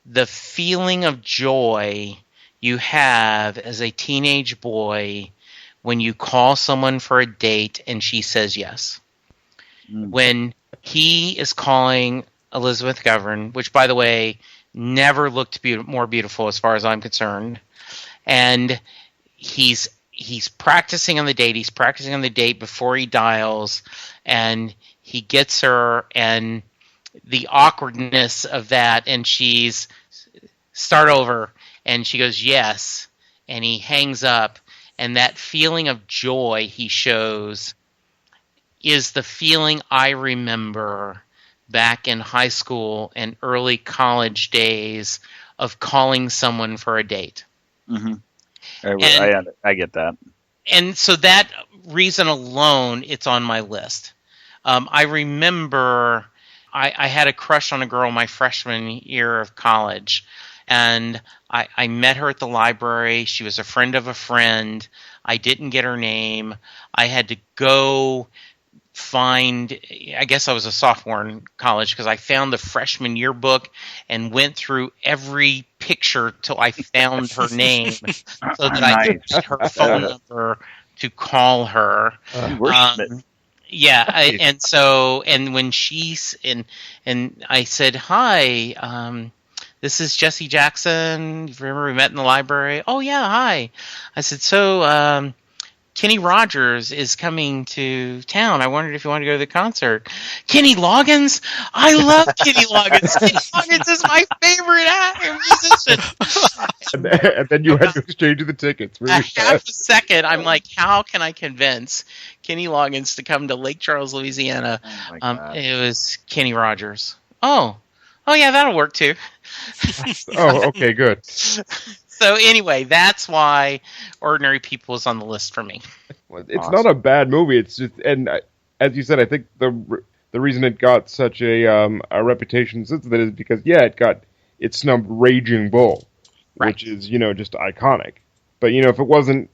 the feeling of joy you have as a teenage boy when you call someone for a date and she says yes. When he is calling Elizabeth McGovern, which, by the way, never looked more beautiful as far as I'm concerned. And he's practicing on the date. He's practicing on the date before he dials, and he gets her, and the awkwardness of that, and she's start over, and she goes yes, and he hangs up, and that feeling of joy he shows is the feeling I remember back in high school and early college days of calling someone for a date. Mm-hmm. I get that. And so that reason alone, it's on my list. I remember I had a crush on a girl my freshman year of college, and I met her at the library. She was a friend of a friend. I didn't get her name. I had to go find, I guess I was a sophomore in college, because I found the freshman yearbook and went through every picture till I found her name so that I could get her phone number to call her. Yeah, and when she's and I said, "Hi, this is Jesse Jackson. Remember we met in the library?" "Oh yeah, hi." I said, "So Kenny Rogers is coming to town. I wondered if you wanted to go to the concert." "Kenny Loggins? I love Kenny Loggins. Kenny Loggins is my favorite actor musician." And then you had to exchange the tickets. Really half a second, I'm like, how can I convince Kenny Loggins to come to Lake Charles, Louisiana? It was Kenny Rogers. Oh yeah, that'll work too. Oh, okay, good. So anyway, that's why Ordinary People is on the list for me. It's not a bad movie. It's just, and as you said, I think the reason it got such a reputation since then is because it snubbed Raging Bull, right, which is just iconic. But if it wasn't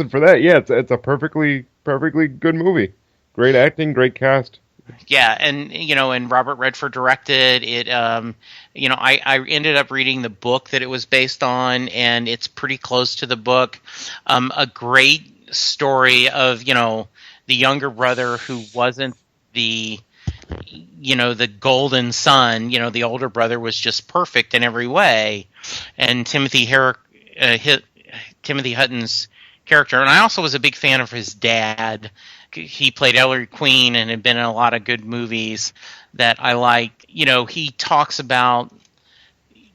for that, it's a perfectly good movie. Great acting, great cast. Yeah, and Robert Redford directed it. I ended up reading the book that it was based on, and it's pretty close to the book. A great story of the younger brother who wasn't the golden son. The older brother was just perfect in every way, and Timothy Hutton's character. And I also was a big fan of his dad. He played Ellery Queen and had been in a lot of good movies that I liked. He talks about,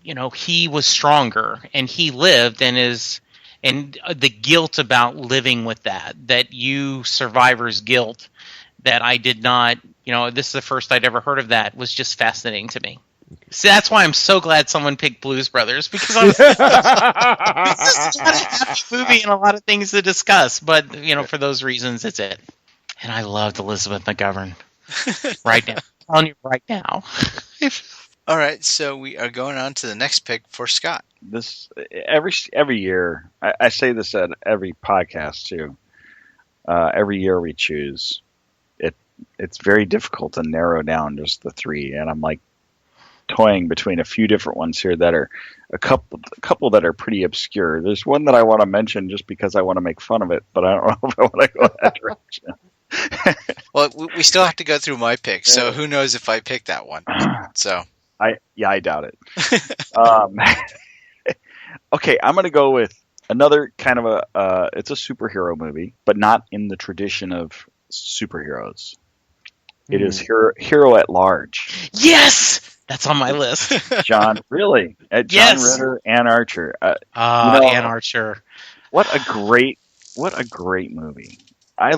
he was stronger and he lived and the guilt about living with that you survivor's guilt that I did not, this is the first I'd ever heard of that, was just fascinating to me. So that's why I'm so glad someone picked Blues Brothers, because I was this is not a happy movie and a lot of things to discuss, but for those reasons, it's it. And I loved Elizabeth McGovern. Right now. I'm telling you right now. All right, so we are going on to the next pick for Scott. This every year, I say this at every podcast too. Every year we choose, it's very difficult to narrow down just the three, and I'm like toying between a few different ones here that are a couple that are pretty obscure. There's one that I want to mention just because I want to make fun of it, but I don't know if I want to go that direction. Well, we still have to go through my pick, so who knows if I pick that one. So I doubt it. Okay, I'm going to go with another kind of it's a superhero movie, but not in the tradition of superheroes. It is Hero at Large. Yes! That's on my list. John, really? John Yes! Ritter, Ann Archer. Ann Archer. What a great movie. I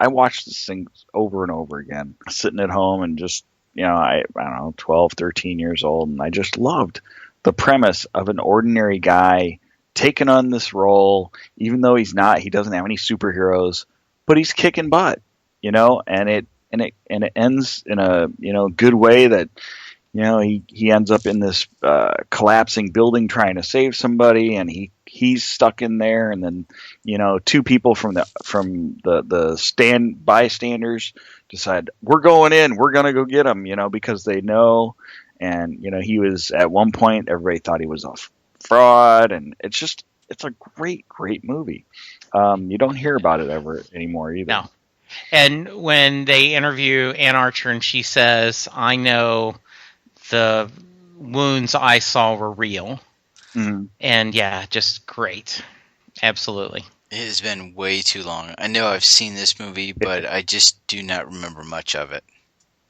watched this thing over and over again, sitting at home and just, I don't know, 12, 13 years old. And I just loved the premise of an ordinary guy taking on this role, even though he doesn't have any superheroes, but he's kicking butt, and it ends in a, good way that, he ends up in this collapsing building trying to save somebody, and he's stuck in there, and then two people from the bystanders decide we're going in, we're gonna go get him, because they know, and he was at one point everybody thought he was a fraud, and it's a great movie. You don't hear about it ever anymore either. No. And when they interview Ann Archer and she says, "I know the wounds I saw were real. Mhm. And yeah, just great. Absolutely. It has been way too long. I know I've seen this movie, but I just do not remember much of it.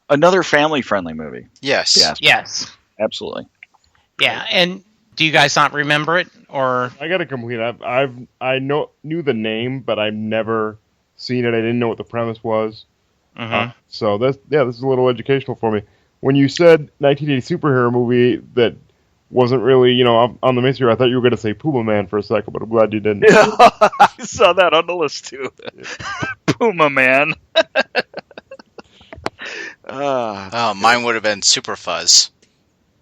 Another family-friendly movie. Yes. Yes. Yes. Absolutely. Yeah. And do you guys not remember it? Or I got to complete. I knew the name, but I've never seen it. I didn't know what the premise was. Mhm. So this is a little educational for me. When you said 1980 superhero movie that wasn't really, on the mainstream, I thought you were going to say Puma Man for a second, but I'm glad you didn't. I saw that on the list too. Puma Man. Mine would have been Super Fuzz.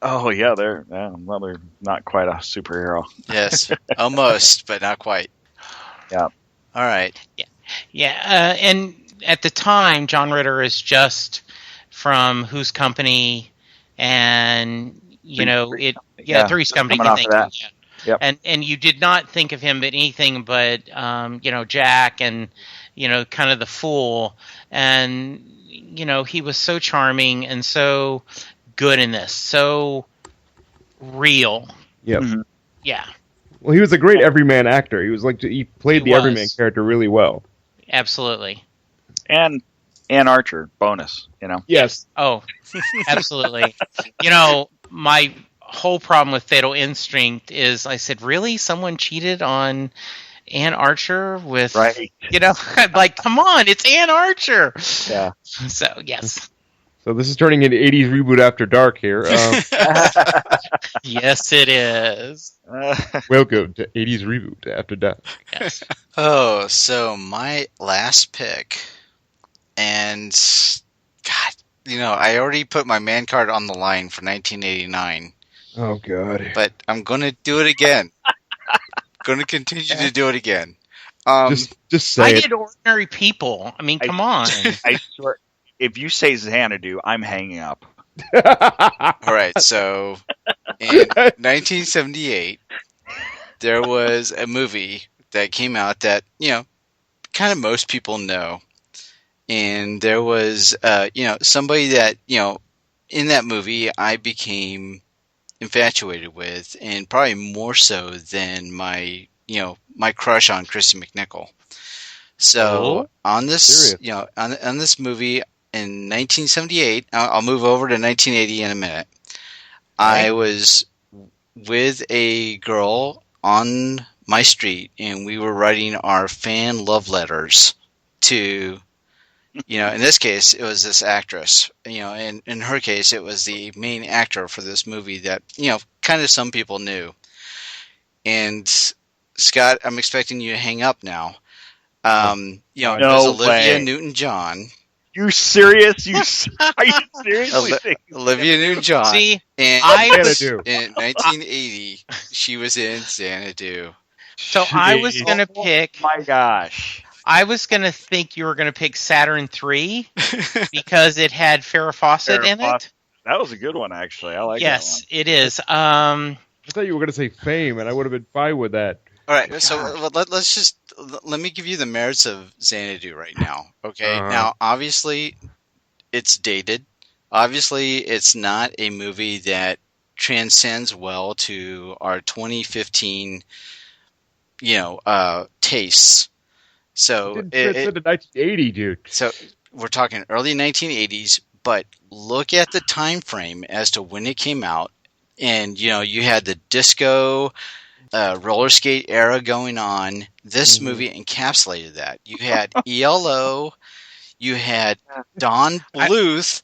Oh yeah, they're not quite a superhero. Yes, almost, but not quite. Yeah. All right. yeah, and at the time, John Ritter is just from Who's Company, and Three's Company. Coming off Thank of that. you, yeah. Yep. And you did not think of him but anything but Jack and kind of the fool, and he was so charming and so good in this, so real. Yep. Mhm. Yeah, Well, he was a great everyman actor. He played He the everyman was. character really well. absolutely. And Ann Archer bonus. Yes. Oh, absolutely. My whole problem with Fatal Instinct is I said, really? Someone cheated on Ann Archer with, Right. I'm like, come on, it's Ann Archer. Yeah. So, yes. So this is turning into 80s reboot after dark here. Yes, it is. Welcome to 80s reboot after dark. Yes. Oh, so my last pick, and God, I already put my man card on the line for 1989, Oh God. but I'm gonna do it again. Gonna continue to do it again. Just say I it. did Ordinary People. I mean, come on. I swear, if you say Xanadu, I'm hanging up. All right, so in 1978, there was a movie that came out that kind of most people know, and there was somebody that in that movie I became infatuated with, and probably more so than my crush on Christy McNichol. So on this Serious. on this movie in 1978, I'll move over to 1980 in a minute. I was with a girl on my street, and we were writing our fan love letters to, in this case, it was this actress, and in her case, it was the main actor for this movie that, kind of some people knew. And Scott, I'm expecting you to hang up now. It was Olivia way. Newton-John. You serious? Are you seriously thinking? Olivia Newton-John. See, And Xanadu. in 1980, she was in Xanadu. so I was going to pick, My gosh. I was going to think you were going to pick Saturn 3 because it had Farrah Fawcett Farrah in it. Fawcett. That was a good one, actually. I like Yes, it is. I thought you were going to say Fame, and I would have been fine with that. All right, so let me give you the merits of Xanadu right now. Okay, Uh-huh. now obviously it's dated. Obviously, it's not a movie that transcends well to our 2015, tastes. So It didn't fit into 1980, dude. So we're talking early 1980s, but look at the time frame as to when it came out, and you had the disco, roller skate era going on. This movie encapsulated that. You had ELO, you had Don Bluth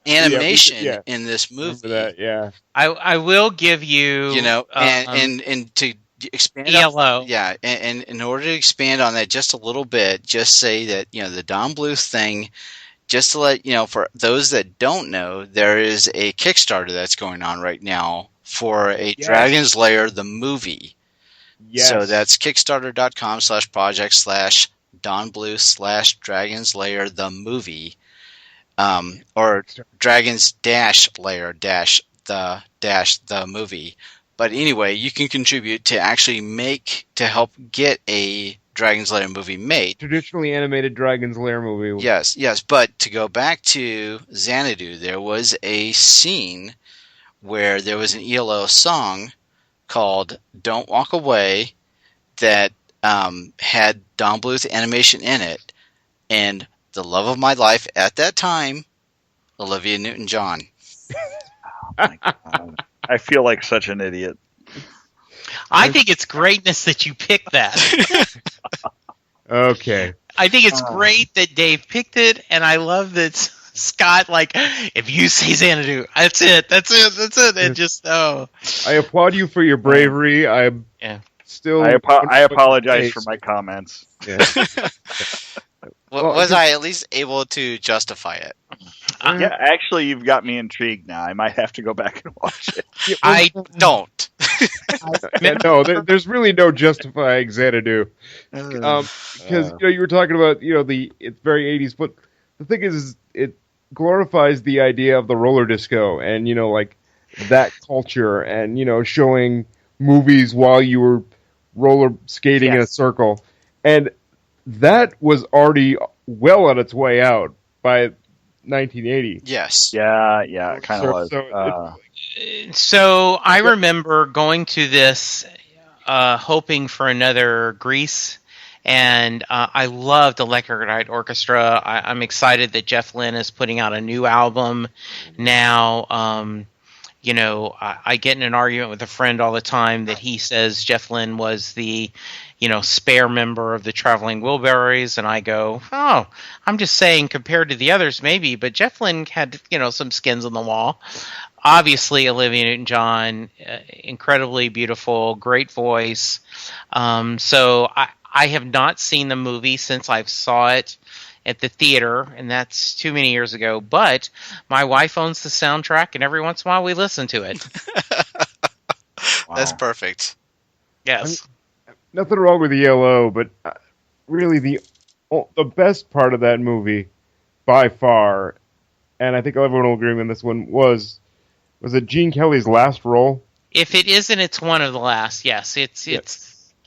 animation in this movie. Remember that? Yeah. I will give you, and to expand ELO. and in order to expand on that just a little bit, just say that the Don Bluth thing, just to let for those that don't know, there is a Kickstarter that's going on right now for a Dragon's Lair the movie. Yes. So that's kickstarter.com/project/Don Bluth/Dragon's Lair the movie, or Dragon's Lair the movie. But anyway, you can contribute to actually to help get a Dragon's Lair movie made. Traditionally animated Dragon's Lair movie. Yes. But to go back to Xanadu, there was a scene where there was an ELO song called "Don't Walk Away" that had Don Bluth animation in it, and the love of my life at that time, Olivia Newton-John. My God. I feel like such an idiot. I think it's greatness that you picked that. Okay. I think it's great that Dave picked it, and I love that Scott, like, if you say Xanadu, that's it. And just, I applaud you for your bravery. I'm still. I apologize for my comments. Yeah. Was I at least able to justify it? Yeah, actually, you've got me intrigued now. I might have to go back and watch it. I don't. No, there's really no justifying Xanadu. Because you were talking about it's very 80s, but the thing is it glorifies the idea of the roller disco and like that culture and showing movies while you were roller skating in a circle, and that was already well on its way out by 1980. Yes. Yeah, it kind of was. So I remember going to this, hoping for another Grease, and I loved Electric Light Orchestra. I'm excited that Jeff Lynne is putting out a new album now. I get in an argument with a friend all the time that he says Jeff Lynne was the spare member of the Traveling Wilburys, and I go, oh, I'm just saying compared to the others maybe, but Jeff Lynne had some skins on the wall. Obviously, Olivia Newton-John, incredibly beautiful, great voice. So I have not seen the movie since I saw it at the theater, and that's too many years ago. But my wife owns the soundtrack, and every once in a while we listen to it. That's perfect. Yes. Nothing wrong with ELO, but really the best part of that movie, by far, and I think everyone will agree on this one, was it Gene Kelly's last role? If it isn't, it's one of the last. Yes, it's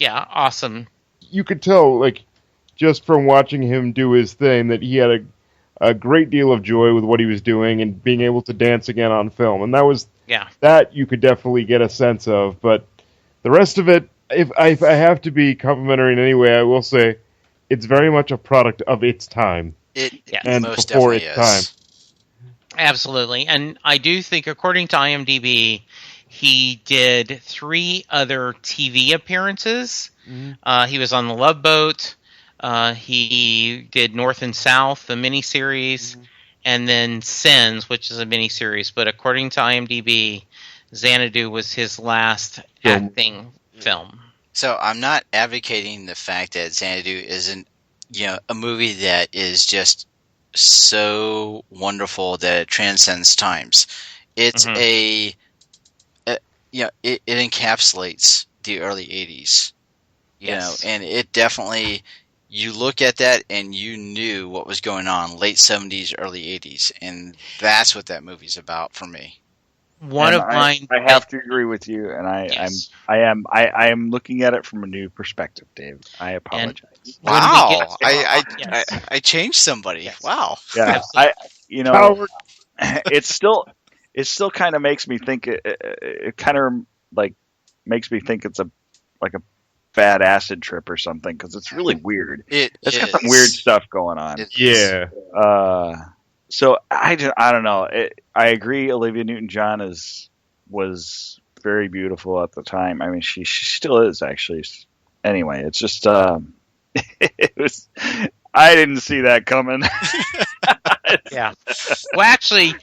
awesome. You could tell, just from watching him do his thing, that he had a great deal of joy with what he was doing and being able to dance again on film, and that you could definitely get a sense of. But the rest of it, if I have to be complimentary in any way, I will say it's very much a product of its time. And most before its time. Absolutely. And I do think, according to IMDb, he did 3 other TV appearances. Mm-hmm. He was on The Love Boat. He did North and South, the miniseries, and then Sins, which is a miniseries. But according to IMDb, Xanadu was his last acting film. So I'm not advocating the fact that Xanadu isn't, a movie that is just so wonderful that it transcends times. It's it encapsulates the early 80s. And it definitely, you look at that and you knew what was going on, late 70s, early 80s, and that's what that movie's about for me. I have to agree with you, and I am looking at it from a new perspective, Dave. I apologize. Wow, I changed somebody. Yes. Wow. Yeah, it still kind of makes me think. It kind of makes me think it's a bad acid trip or something, because it's really weird. It's got some weird stuff going on. So I don't know. I agree. Olivia Newton-John was very beautiful at the time. I mean, she still is, actually. Anyway, it's just it was. I didn't see that coming. Yeah. Well, actually, you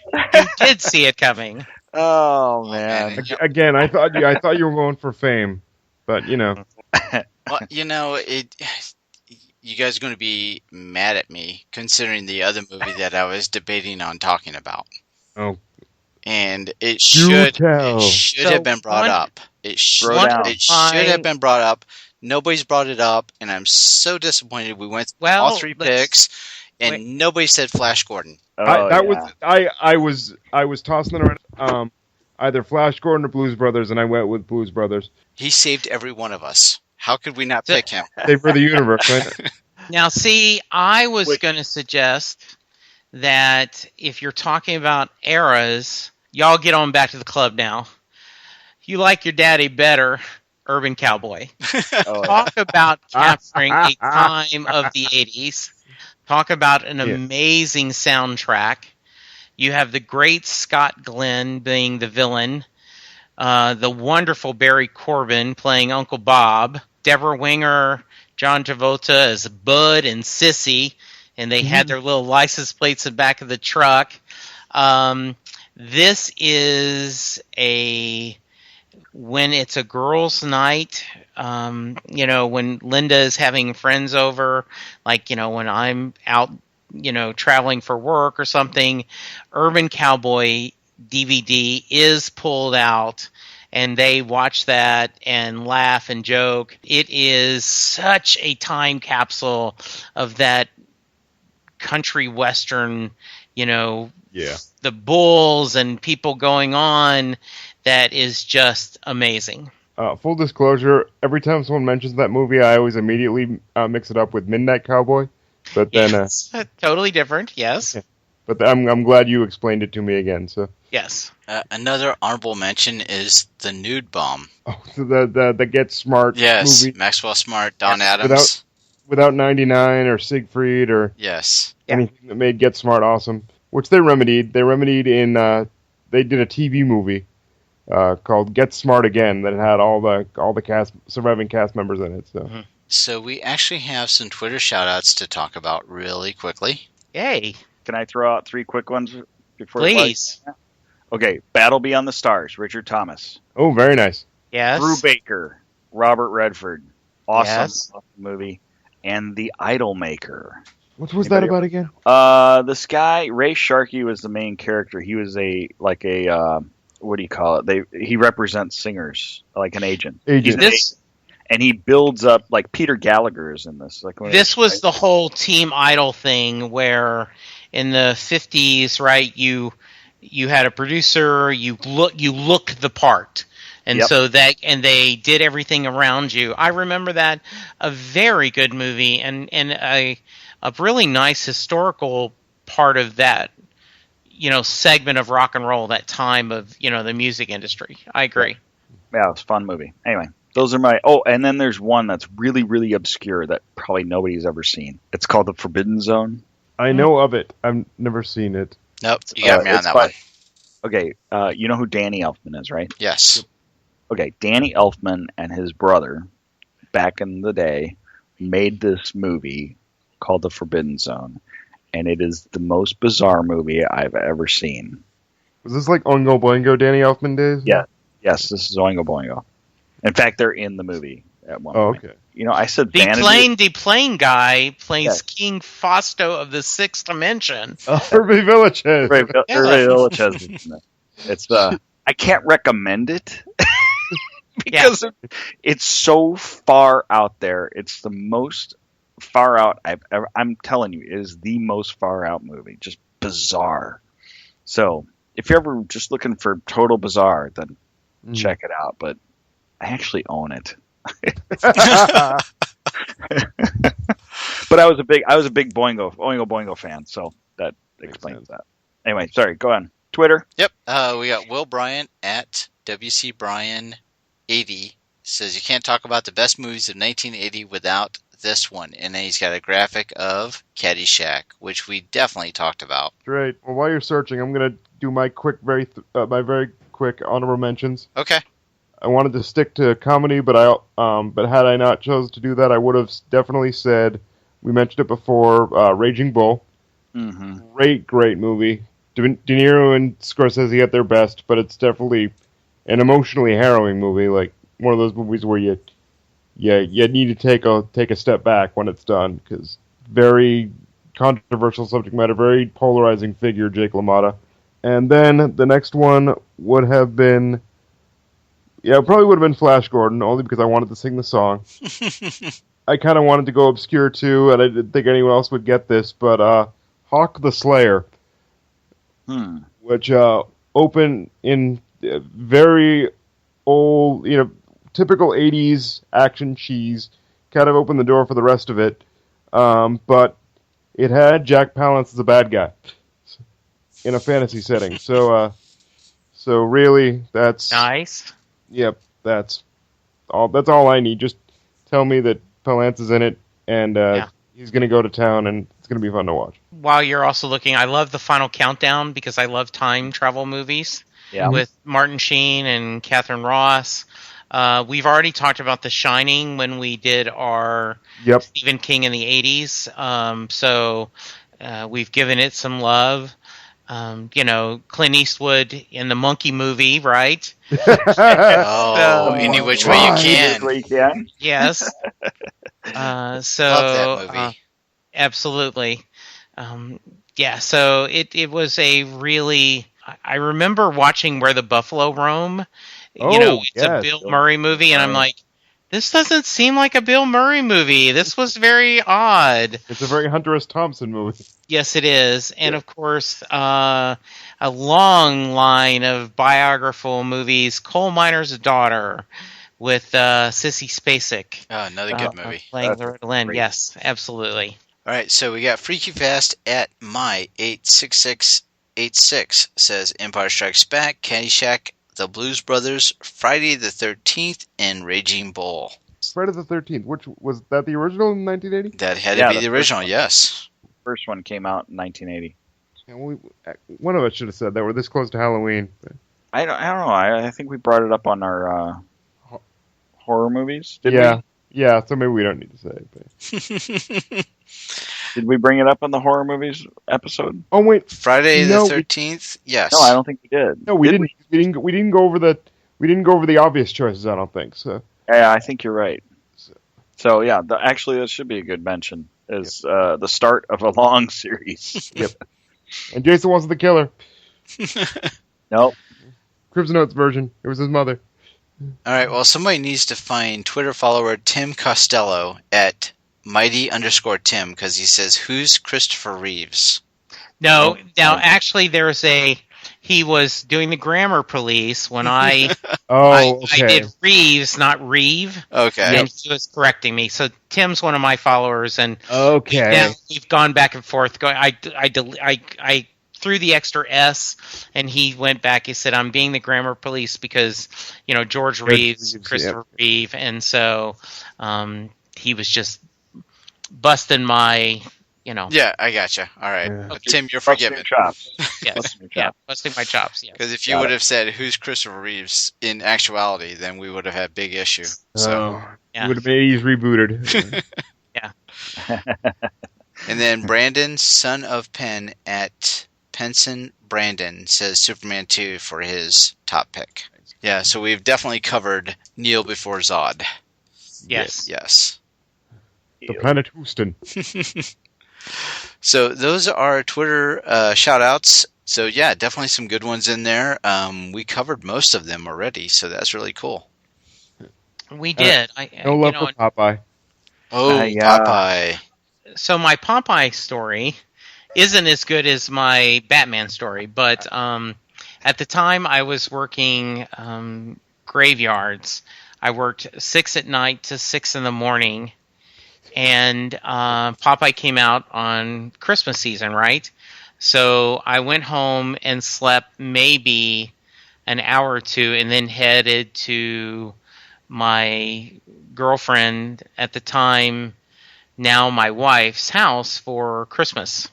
did see it coming. Oh man! Again, I thought you were going for fame, but Well, you guys are going to be mad at me, considering the other movie that I was debating on talking about. Oh. And it should have been brought up. It should have been brought up. Nobody's brought it up, and I'm so disappointed. We went through all 3 picks, and nobody said Flash Gordon. I was tossing it around, either Flash Gordon or Blues Brothers, and I went with Blues Brothers. He saved every one of us. How could we not pick him? Save for the universe, right? Now, see, I was going to suggest that if you're talking about eras, y'all get on back to the club now. You like your daddy better, Urban Cowboy. Oh, Talk about capturing a time of the 80s. Talk about an amazing soundtrack. You have the great Scott Glenn being the villain, the wonderful Barry Corbin playing Uncle Bob, Deborah Winger, John Travolta as Bud and Sissy, and they had their little license plates in the back of the truck. This is when it's a girls' night, when Linda is having friends over, like, when I'm out, traveling for work or something, Urban Cowboy DVD is pulled out and they watch that and laugh and joke. It is such a time capsule of that country western, the bulls and people going on, that is just amazing. Full disclosure, every time someone mentions that movie, I always immediately mix it up with Midnight Cowboy. But then, it's totally different, yes. But I'm glad you explained it to me again. So yes. Another honorable mention is The Nude Bomb. Oh, so the Get Smart yes, movie. Maxwell Smart, Don Adams. Without 99 or Siegfried or anything that made Get Smart awesome, which they remedied. They remedied in they did a TV movie called Get Smart Again that had all the surviving cast members in it. So. So we actually have some Twitter shout-outs to talk about really quickly. Yay. Can I throw out 3 quick ones before? Please. Okay, Battle Beyond the Stars, Richard Thomas. Oh, very nice. Yes. Drew Baker, Robert Redford. Awesome, Yes. awesome movie. And The Idolmaker. What was that about again? This guy, Ray Sharkey, was the main character. He was what do you call it? He represents singers, like an agent. He's an agent. And he builds up, like Peter Gallagher is in this. This was the whole Team Idol thing where in the 50s, right, you had a producer, you looked the part. And so they did everything around you. I remember that, a very good movie and a really nice historical part of that, segment of rock and roll, that time of, the music industry. I agree. Yeah, it was a fun movie. Anyway, those are my... Oh, and then there's one that's really, really obscure that probably nobody's ever seen. It's called The Forbidden Zone. I know of it. I've never seen it. Nope, you got me on that one. Okay, you know who Danny Elfman is, right? Yes. Okay, Danny Elfman and his brother, back in the day, made this movie called The Forbidden Zone. And it is the most bizarre movie I've ever seen. Was this like Oingo Boingo Danny Elfman days? Yeah. Yes, this is Oingo Boingo. In fact, they're in the movie at one point. Okay. I said the plane guy plays King Fausto of the Sixth Dimension. Hervé Villachez. Hervé Villachez. It's I can't recommend it because it's so far out there. It's the most far out I'm telling you, it is the most far out movie. Just bizarre. So if you're ever just looking for total bizarre, then check it out. But I actually own it. But I was a big Oingo Boingo fan, so that explains that. Anyway, sorry, go on. Twitter? Yep. We got Will Bryant at WCBryan80 says you can't talk about the best movies of 1980 without this one. And then he's got a graphic of Caddyshack, which we definitely talked about. Great. Well, while you're searching, I'm going to do my very quick honorable mentions. Okay. I wanted to stick to comedy, but had I not chose to do that, I would have definitely said, we mentioned it before, Raging Bull. Mm-hmm. Great movie. De Niro and Scorsese at their best, but it's definitely an emotionally harrowing movie, like one of those movies where you need to take a step back when it's done, because very controversial subject matter, very polarizing figure, Jake LaMotta. And then the next one would have been... Yeah, it probably would have been Flash Gordon, only because I wanted to sing the song. I kind of wanted to go obscure, too, and I didn't think anyone else would get this, but Hawk the Slayer, which opened in very old, typical 80s action cheese, kind of opened the door for the rest of it, but it had Jack Palance as a bad guy in a fantasy setting, so... So really, that's Nice. yep. That's all I need. Just tell me that Palance is in it, and he's going to go to town, and it's going to be fun to watch. While you're also looking, I love The Final Countdown because I love time travel movies Yeah. with Martin Sheen and Catherine Ross. We've already talked about The Shining when we did our Yep. Stephen King in the 80s. So we've given it some love. Clint Eastwood in the Monkey movie, right? Oh, any which way you can. Where you can. Yes. Love that movie. Absolutely. So it was a really... I remember watching Where the Buffalo Roam. It's a Bill Murray movie, and I'm like, this doesn't seem like a Bill Murray movie. This was very odd. It's a very Hunter S. Thompson movie. Yes, it is. And, of course, a long line of biographical movies, Coal Miner's Daughter, with Sissy Spacek. Oh, another good movie. Playing Loretta Lynn. Yes, absolutely. All right, so we got Freaky Fast at my 86686 says Empire Strikes Back, Caddyshack, The Blues Brothers, Friday the 13th, and Raging Bull. Friday the 13th. Which was that the original in 1980? That had to be the original, yes. First one came out in 1980. Yeah, one of us should have said that we're this close to Halloween. I don't know. I think we brought it up on our horror movies. Did Yeah. we? Yeah, so maybe we don't need to say it. But... Did we bring it up on the horror movies episode? Oh wait, Friday No, the 13th? Yes. No, I don't think we did. no, we Did didn't. We didn't go over the obvious choices. I don't think so. Yeah, I think you're right. So yeah, actually that should be a good mention. Is the start of a long series. Yep. And Jason wasn't the killer. Nope. Cribs Notes version. It was his mother. All right, well, somebody needs to find Twitter follower Tim Costello at mighty_Tim because he says, who's Christopher Reeves? No, now actually he was doing the grammar police when I Oh, okay. I did Reeves, not Reeve. Okay. And he was correcting me. So Tim's one of my followers, and Okay. now we've gone back and forth. I threw the extra S, and he went back. He said, "I'm being the grammar police because George Reeves, Christopher Reeve," and so he was just busting my. Yeah, I gotcha. All right. Yeah. Tim, you're Busting forgiven. your chops. Yes, Busting your yeah, chops. busting my chops. Yes. Because if you would have said, who's Christopher Reeves in actuality, then we would have had big issue. So, Yeah. It would have been 80s rebooted. And then Brandon, son of Penn at Penson Brandon, says Superman 2 for his top pick. Yeah, so we've definitely covered Neil before Zod. Yes. Yes. The planet Houston. So those are our Twitter shout-outs. So yeah, definitely some good ones in there. We covered most of them already, so that's really cool. We did. No love for Popeye. Oh, yeah. Popeye. So my Popeye story isn't as good as my Batman story, but at the time I was working graveyards. I worked 6 at night to 6 in the morning. And Popeye came out on Christmas season, right? So I went home and slept maybe an hour or two and then headed to my girlfriend at the time, now my wife's house for Christmas.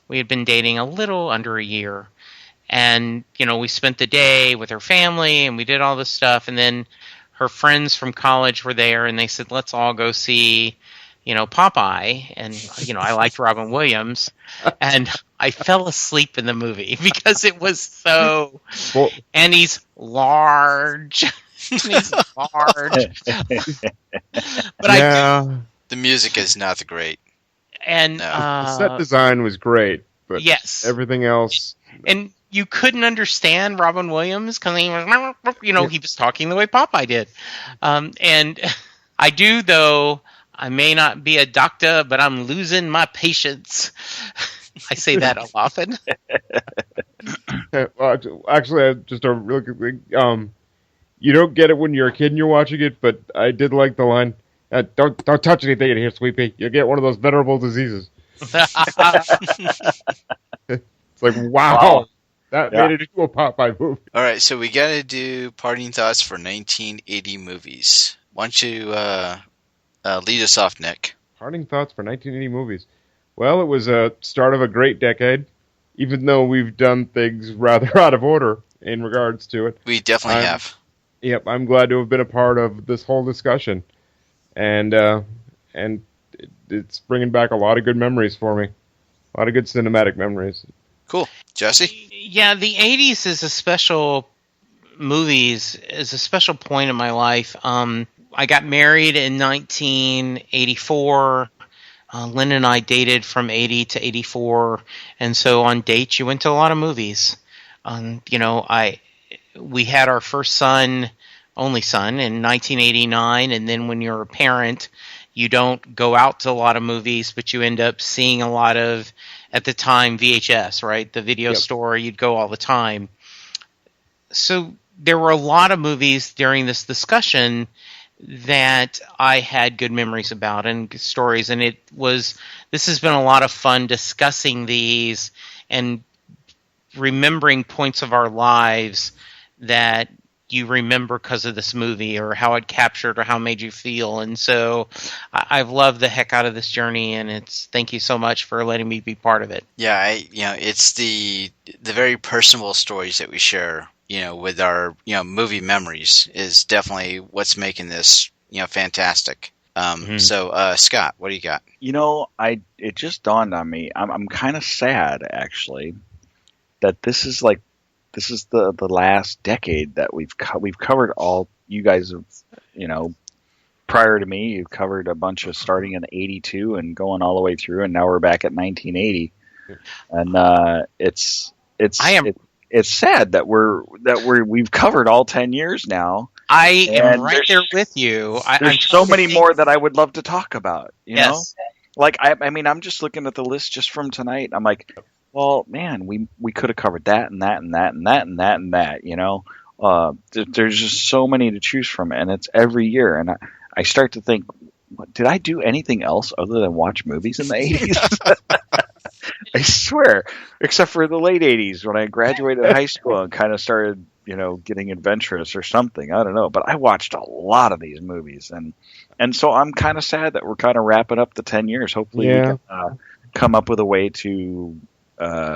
We had been dating a little under a year. And, we spent the day with her family and we did all this stuff. And then her friends from college were there and they said, let's all go see... Popeye, and, I liked Robin Williams, and I fell asleep in the movie because it was so, and he's large, but The music is not great. And No. The set design was great, but yes, everything else... and you couldn't understand Robin Williams because he was, he was talking the way Popeye did, and I do, though. I may not be a doctor, but I'm losing my patience. I say that often. Well, actually, just a real quick thing. You don't get it when you're a kid and you're watching it, but I did like the line, don't touch anything in here, Sweet You'll get one of those venerable diseases. It's like, wow. That Yeah. made it into a Popeye movie. All right, so we got to do parting thoughts for 1980 movies. Why don't you lead us off, Nick? Parting thoughts for 1980 movies. Well, it was a start of a great decade, even though we've done things rather out of order in regards to it. We definitely I'm- have. Yep, I'm glad to have been a part of this whole discussion, and it's bringing back a lot of good memories for me, a lot of good cinematic memories. Cool. Jesse? Yeah, the 80s is a special point in my life. I got married in 1984. Lynn and I dated from 80 to 84, and so on dates you went to a lot of movies. We had our first only son in 1989, and then when you're a parent, you don't go out to a lot of movies, but you end up seeing a lot of, at the time, VHS, right? The video store, you'd go all the time. So there were a lot of movies during this discussion that I had good memories about and stories, and this has been a lot of fun discussing these and remembering points of our lives that you remember because of this movie or how it captured or how it made you feel. And so I've loved the heck out of this journey, and thank you so much for letting me be part of it. Yeah, it's the very personal stories that we share, with our, movie memories is definitely what's making this, fantastic. So, Scott, what do you got? It just dawned on me. I'm kind of sad, actually, that this is the last decade that we've covered all. You guys have, prior to me, you've covered a bunch of starting in '82 and going all the way through, and now we're back at 1980, and it's sad that we've covered all 10 years now. I am And right there with you. There's so many more that I would love to talk about. You know, Yes. like I mean, I'm just looking at the list just from tonight. I'm like, well, man, we could have covered that and that and that and that and that and that. There's just so many to choose from, and it's every year. And I start to think, did I do anything else other than watch movies in the 80s? I swear, except for the late 80s when I graduated high school and kind of started, getting adventurous or something. I don't know, but I watched a lot of these movies, and so I'm kind of sad that we're kind of wrapping up the 10 years. Hopefully, we can come up with a way to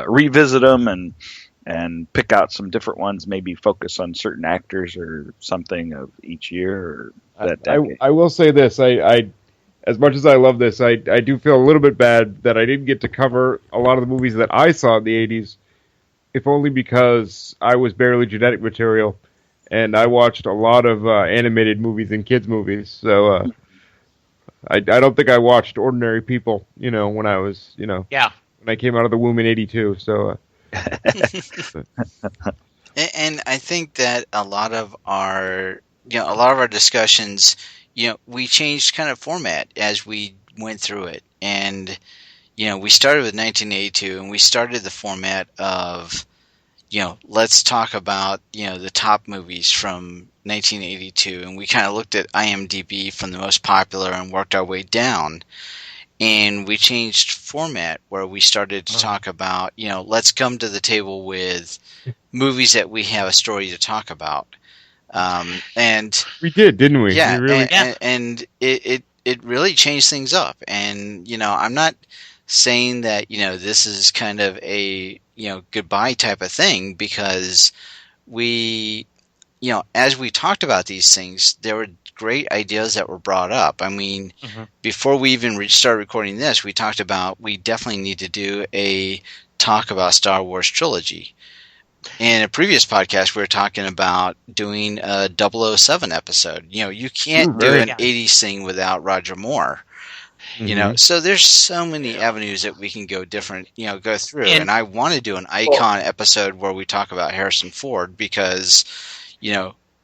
revisit them and pick out some different ones. Maybe focus on certain actors or something of each year or that decade. I will say this: I as much as I love this, I do feel a little bit bad that I didn't get to cover a lot of the movies that I saw in the 80s, if only because I was barely genetic material, and I watched a lot of animated movies and kids' movies. So I don't think I watched Ordinary People, when I was, when I came out of the womb in '82. So. And I think that a lot of our discussions, we changed kind of format as we went through it. And, we started with 1982 and we started the format of, let's talk about, the top movies from 1982. And we kind of looked at IMDb from the most popular and worked our way down. And we changed format where we started to talk about, let's come to the table with movies that we have a story to talk about. And We did, didn't we? yeah, We really, and it really changed things up. And, I'm not saying that, this is kind of a, goodbye type of thing, because we, as we talked about these things, there were great ideas that were brought up. I mean, before we even started recording this, we talked about we definitely need to do a talk about Star Wars trilogy. In a previous podcast, we were talking about doing a 007 episode. You can't do an 80s thing without Roger Moore. So there's so many avenues that we can go go through. And I want to do an icon episode where we talk about Harrison Ford, because,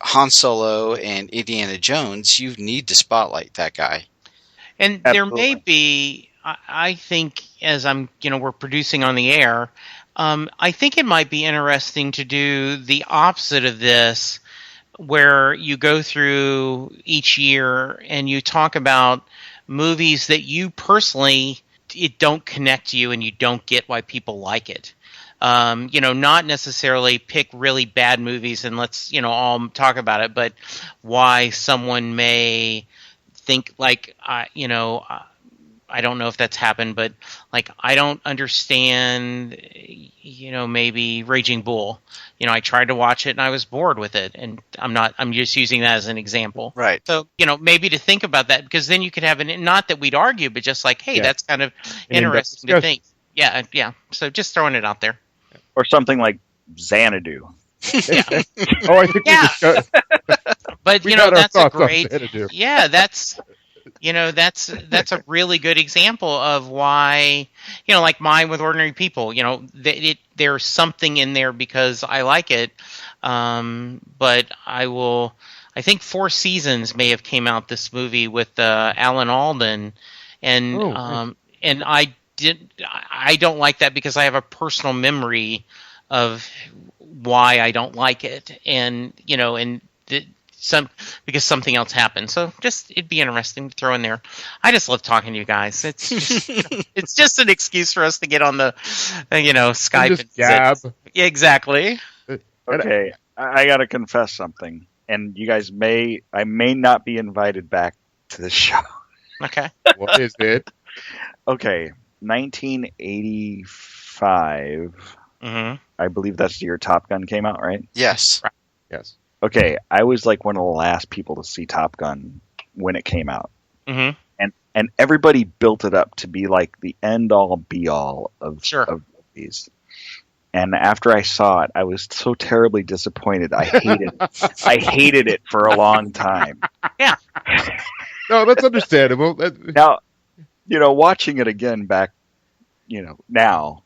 Han Solo and Indiana Jones, you need to spotlight that guy. And there may be, I think, as we're producing on the air, I think it might be interesting to do the opposite of this, where you go through each year and you talk about movies that you personally, it don't connect to you and you don't get why people like it. Not necessarily pick really bad movies and let's, all talk about it, but why someone may think like, I don't know if that's happened, but like I don't understand, maybe Raging Bull. I tried to watch it and I was bored with it, and I'm just using that as an example. Right. So, maybe to think about that, because then you could have not that we'd argue, but just like, hey, that's kind of interesting to think. Yeah, yeah. So just throwing it out there. Or something like Xanadu. Yeah. Oh, I think we discussed. But We got our that's a thoughts on great. Xanadu. Yeah, that's a really good example of why, like mine with Ordinary People. There's something in there because I like it. But I think Four Seasons may have came out, this movie with Alan Alda, and I don't like that because I have a personal memory of why I don't like it, because something else happened. So it'd be interesting to throw in there. I just love talking to you guys. It's just, it's just an excuse for us to get on the, Skype. Just gab. Yeah, exactly. Okay, I got to confess something, and you guys I may not be invited back to the show. Okay. What is it? Okay, 1985. Mm-hmm. I believe that's the year Top Gun came out, right? Yes. Yes. Okay, I was like one of the last people to see Top Gun when it came out. Mm-hmm. And everybody built it up to be like the end-all, be-all of movies. And after I saw it, I was so terribly disappointed. I hated it. I hated it for a long time. Yeah. No, that's understandable. Now, watching it again back, now,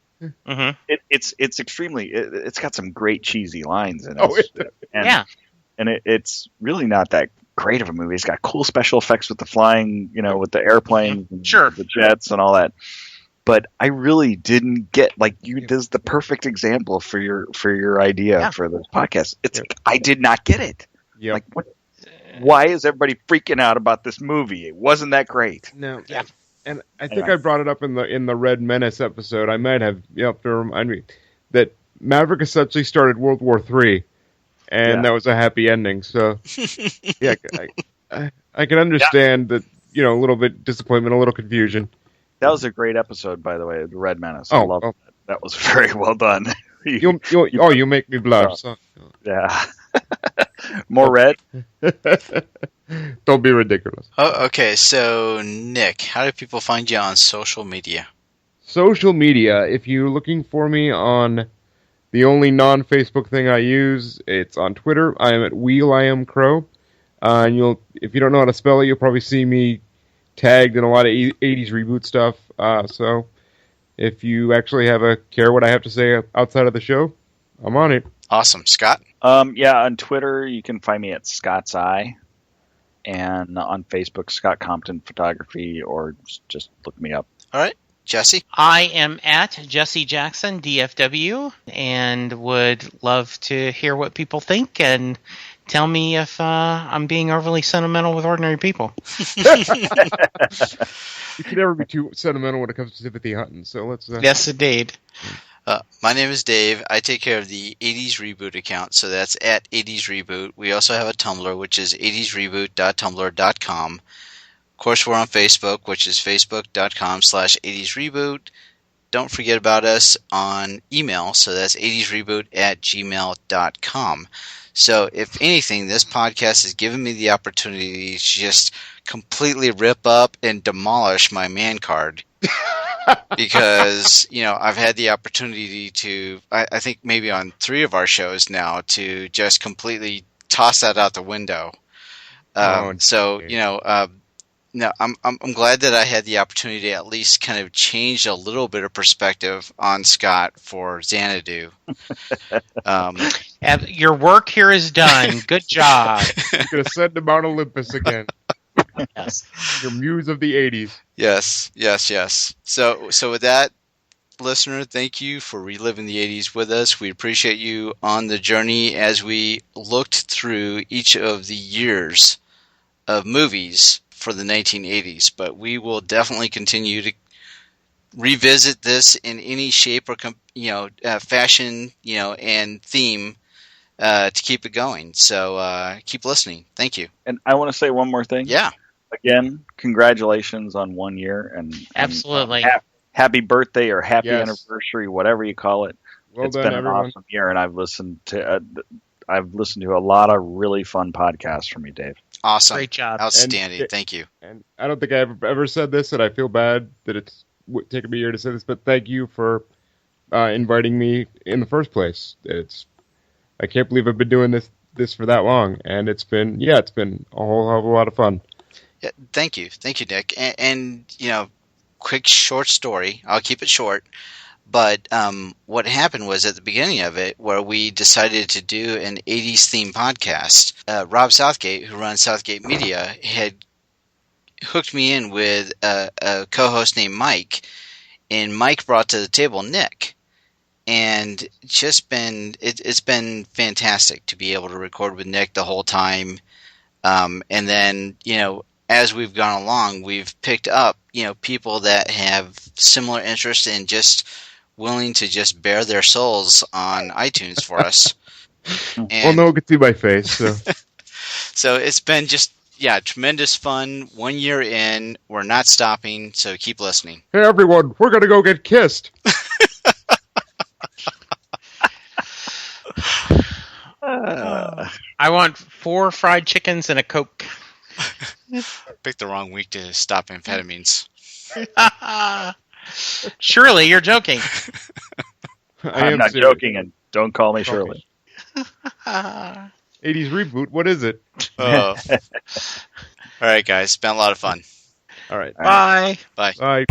Mm-hmm. it's extremely. It's got some great cheesy lines in it. Oh, and it's really not that great of a movie. It's got cool special effects with the flying, with the airplanes, and the jets, and all that. But I really didn't get this is the perfect example for your idea for this podcast. I did not get it. Yep. Like what? Why is everybody freaking out about this movie? It wasn't that great. No. Yeah. And I think I brought it up in the Red Menace episode. I might have to remind me that Maverick essentially started World War III, and that was a happy ending. So yeah, I can understand that a little bit disappointment, a little confusion. That was a great episode, by the way, the Red Menace. I love that. That was very well done. You make me blush. So. Yeah. More red? Don't be ridiculous. Oh, okay, so Nick, how do people find you on social media? Social media, if you're looking for me on the only non-Facebook thing I use, it's on Twitter. I am at WheelIamCrow. And if you don't know how to spell it, you'll probably see me tagged in a lot of 80s reboot stuff. So if you actually have a care what I have to say outside of the show, I'm on it. Awesome. Scott? On Twitter, you can find me at Scott's Eye. And on Facebook, Scott Compton Photography, or just look me up. All right. Jesse? I am at Jesse Jackson, DFW, and would love to hear what people think and tell me if I'm being overly sentimental with Ordinary People. You can never be too sentimental when it comes to Timothy Hutton, so let's... Yes, indeed. My name is Dave. I take care of the 80s Reboot account, so that's at 80s Reboot. We also have a Tumblr, which is 80sreboot.tumblr.com. Of course, we're on Facebook, which is facebook.com/80sreboot. Don't forget about us on email, so that's 80sreboot@gmail.com. So, if anything, this podcast has given me the opportunity to just completely rip up and demolish my man card. Because, I've had the opportunity to, I think maybe on 3 of our shows now, to just completely toss that out the window. No, I'm glad that I had the opportunity to at least kind of change a little bit of perspective on Scott for Xanadu. Your work here is done. Good job. You're going to send him Mount Olympus again. Yes. Your muse of the 80s. Yes. So with that, listener, thank you for reliving the 80s with us. We appreciate you on the journey as we looked through each of the years of movies for the 1980s. But we will definitely continue to revisit this in any shape or fashion, and theme to keep it going. So keep listening. Thank you. And I want to say one more thing. Yeah. Again, congratulations on 1 year and Absolutely. Happy birthday or happy Yes. anniversary, whatever you call it. Well It's done, been everyone. an awesome year, and I've listened to a lot of really fun podcasts from you, Dave. Awesome. Great job. Outstanding. And- Thank you. And I don't think I've ever said this, and I feel bad that it's taken me a year to say this, but thank you for inviting me in the first place. I can't believe I've been doing this for that long, and it's been a whole hell of a lot of fun. Yeah, thank you, Nick. And quick short story. I'll keep it short. But what happened was at the beginning of it, where we decided to do an 80s theme podcast, Rob Southgate, who runs Southgate Media, had hooked me in with a co-host named Mike, and Mike brought to the table Nick. And it's been fantastic to be able to record with Nick the whole time. And then, as we've gone along, we've picked up, people that have similar interests and just willing to just bare their souls on iTunes for us. Well, And no one can see my face, so so it's been just, tremendous fun. 1 year in, we're not stopping, so keep listening. hey everyone, we're gonna go get kissed. I want 4 fried chickens and a Coke. Picked the wrong week to stop amphetamines. Surely you're joking. I'm not serious. joking, and don't call me Shirley. 80s reboot. What is it? Oh. All right, guys. It's been a lot of fun. All right. Bye. Bye.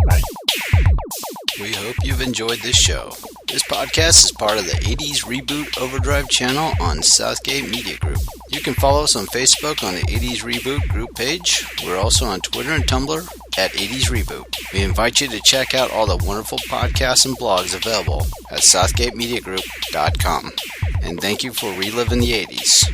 We hope you've enjoyed this show. This podcast is part of the 80s Reboot Overdrive channel on Southgate Media Group. You can follow us on Facebook on the 80s Reboot group page. We're also on Twitter and Tumblr at 80s Reboot. We invite you to check out all the wonderful podcasts and blogs available at southgatemediagroup.com. And thank you for reliving the 80s.